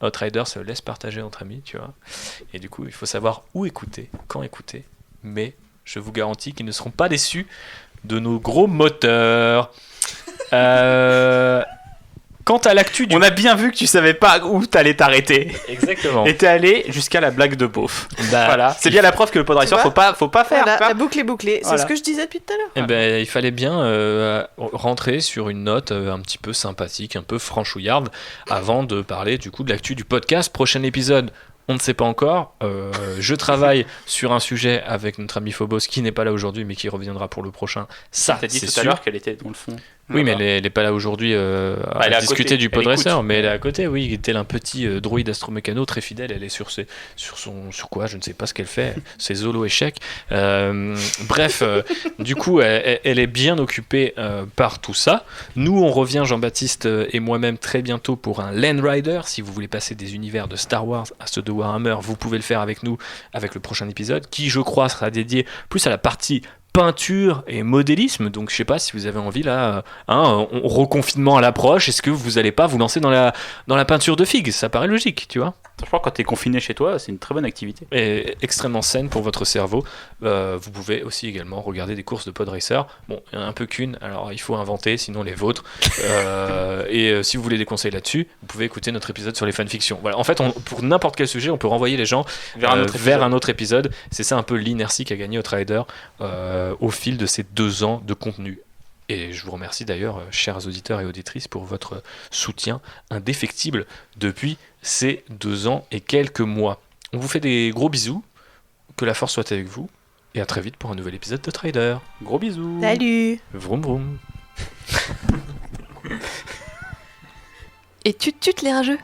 Outrider se laisse partager entre amis, tu vois, et du coup il faut savoir où écouter, quand écouter, mais je vous garantis qu'ils ne seront pas déçus de nos gros moteurs. Quant à l'actu du... On a bien vu que tu savais pas où t'allais t'arrêter. Exactement. Et t'es allé jusqu'à la blague de beauf. Bah, voilà. C'est bien la preuve que le Podracer, Tu faut pas faire. Voilà, pas- la boucle est bouclée. Voilà. C'est ce que je disais depuis tout à l'heure. Eh ben, il fallait bien rentrer sur une note un petit peu sympathique, un peu franchouillarde, avant de parler du coup de l'actu du podcast. Prochain épisode, on ne sait pas encore. Je travaille sur un sujet avec notre ami Phobos qui n'est pas là aujourd'hui, mais qui reviendra pour le prochain. Ça, T'as dit c'est tout sûr. à l'heure qu'elle était dans le fond. Oui, mais elle est pas là aujourd'hui elle est à à discuter côté. du Elle Podracer, écoute. mais elle est à côté, oui, tel un petit droïde astromécano très fidèle. Elle est sur quoi, je ne sais pas ce qu'elle fait, ses holo échecs. Bref, du coup, elle est bien occupée par tout ça. Nous, on revient, Jean-Baptiste et moi-même, très bientôt pour un Land Rider. Si vous voulez passer des univers de Star Wars à ceux de Warhammer, vous pouvez le faire avec nous, avec le prochain épisode, qui, je crois, sera dédié plus à la partie peinture et modélisme. Donc je sais pas si vous avez envie là, reconfinement à l'approche, est-ce que vous allez pas vous lancer dans la peinture de figues? Ça paraît logique, tu vois. Franchement, quand t'es confiné chez toi, c'est une très bonne activité. Et extrêmement saine pour votre cerveau. Vous pouvez aussi également regarder des courses de Podracer. Bon, il y en a un peu qu'une, alors il faut inventer, sinon les vôtres. Et si vous voulez des conseils là-dessus, vous pouvez écouter notre épisode sur les fanfictions. Voilà. En fait, pour n'importe quel sujet, on peut renvoyer les gens vers un autre épisode. C'est ça un peu l'inertie qu'a gagné Outrider au fil de ces 2 ans de contenu. Et je vous remercie d'ailleurs, chers auditeurs et auditrices, pour votre soutien indéfectible depuis ces 2 ans et quelques mois. On vous fait des gros bisous, que la force soit avec vous, et à très vite pour un nouvel épisode de Trader. Gros bisous. Salut. Vroom vroom. Et tut les rageux.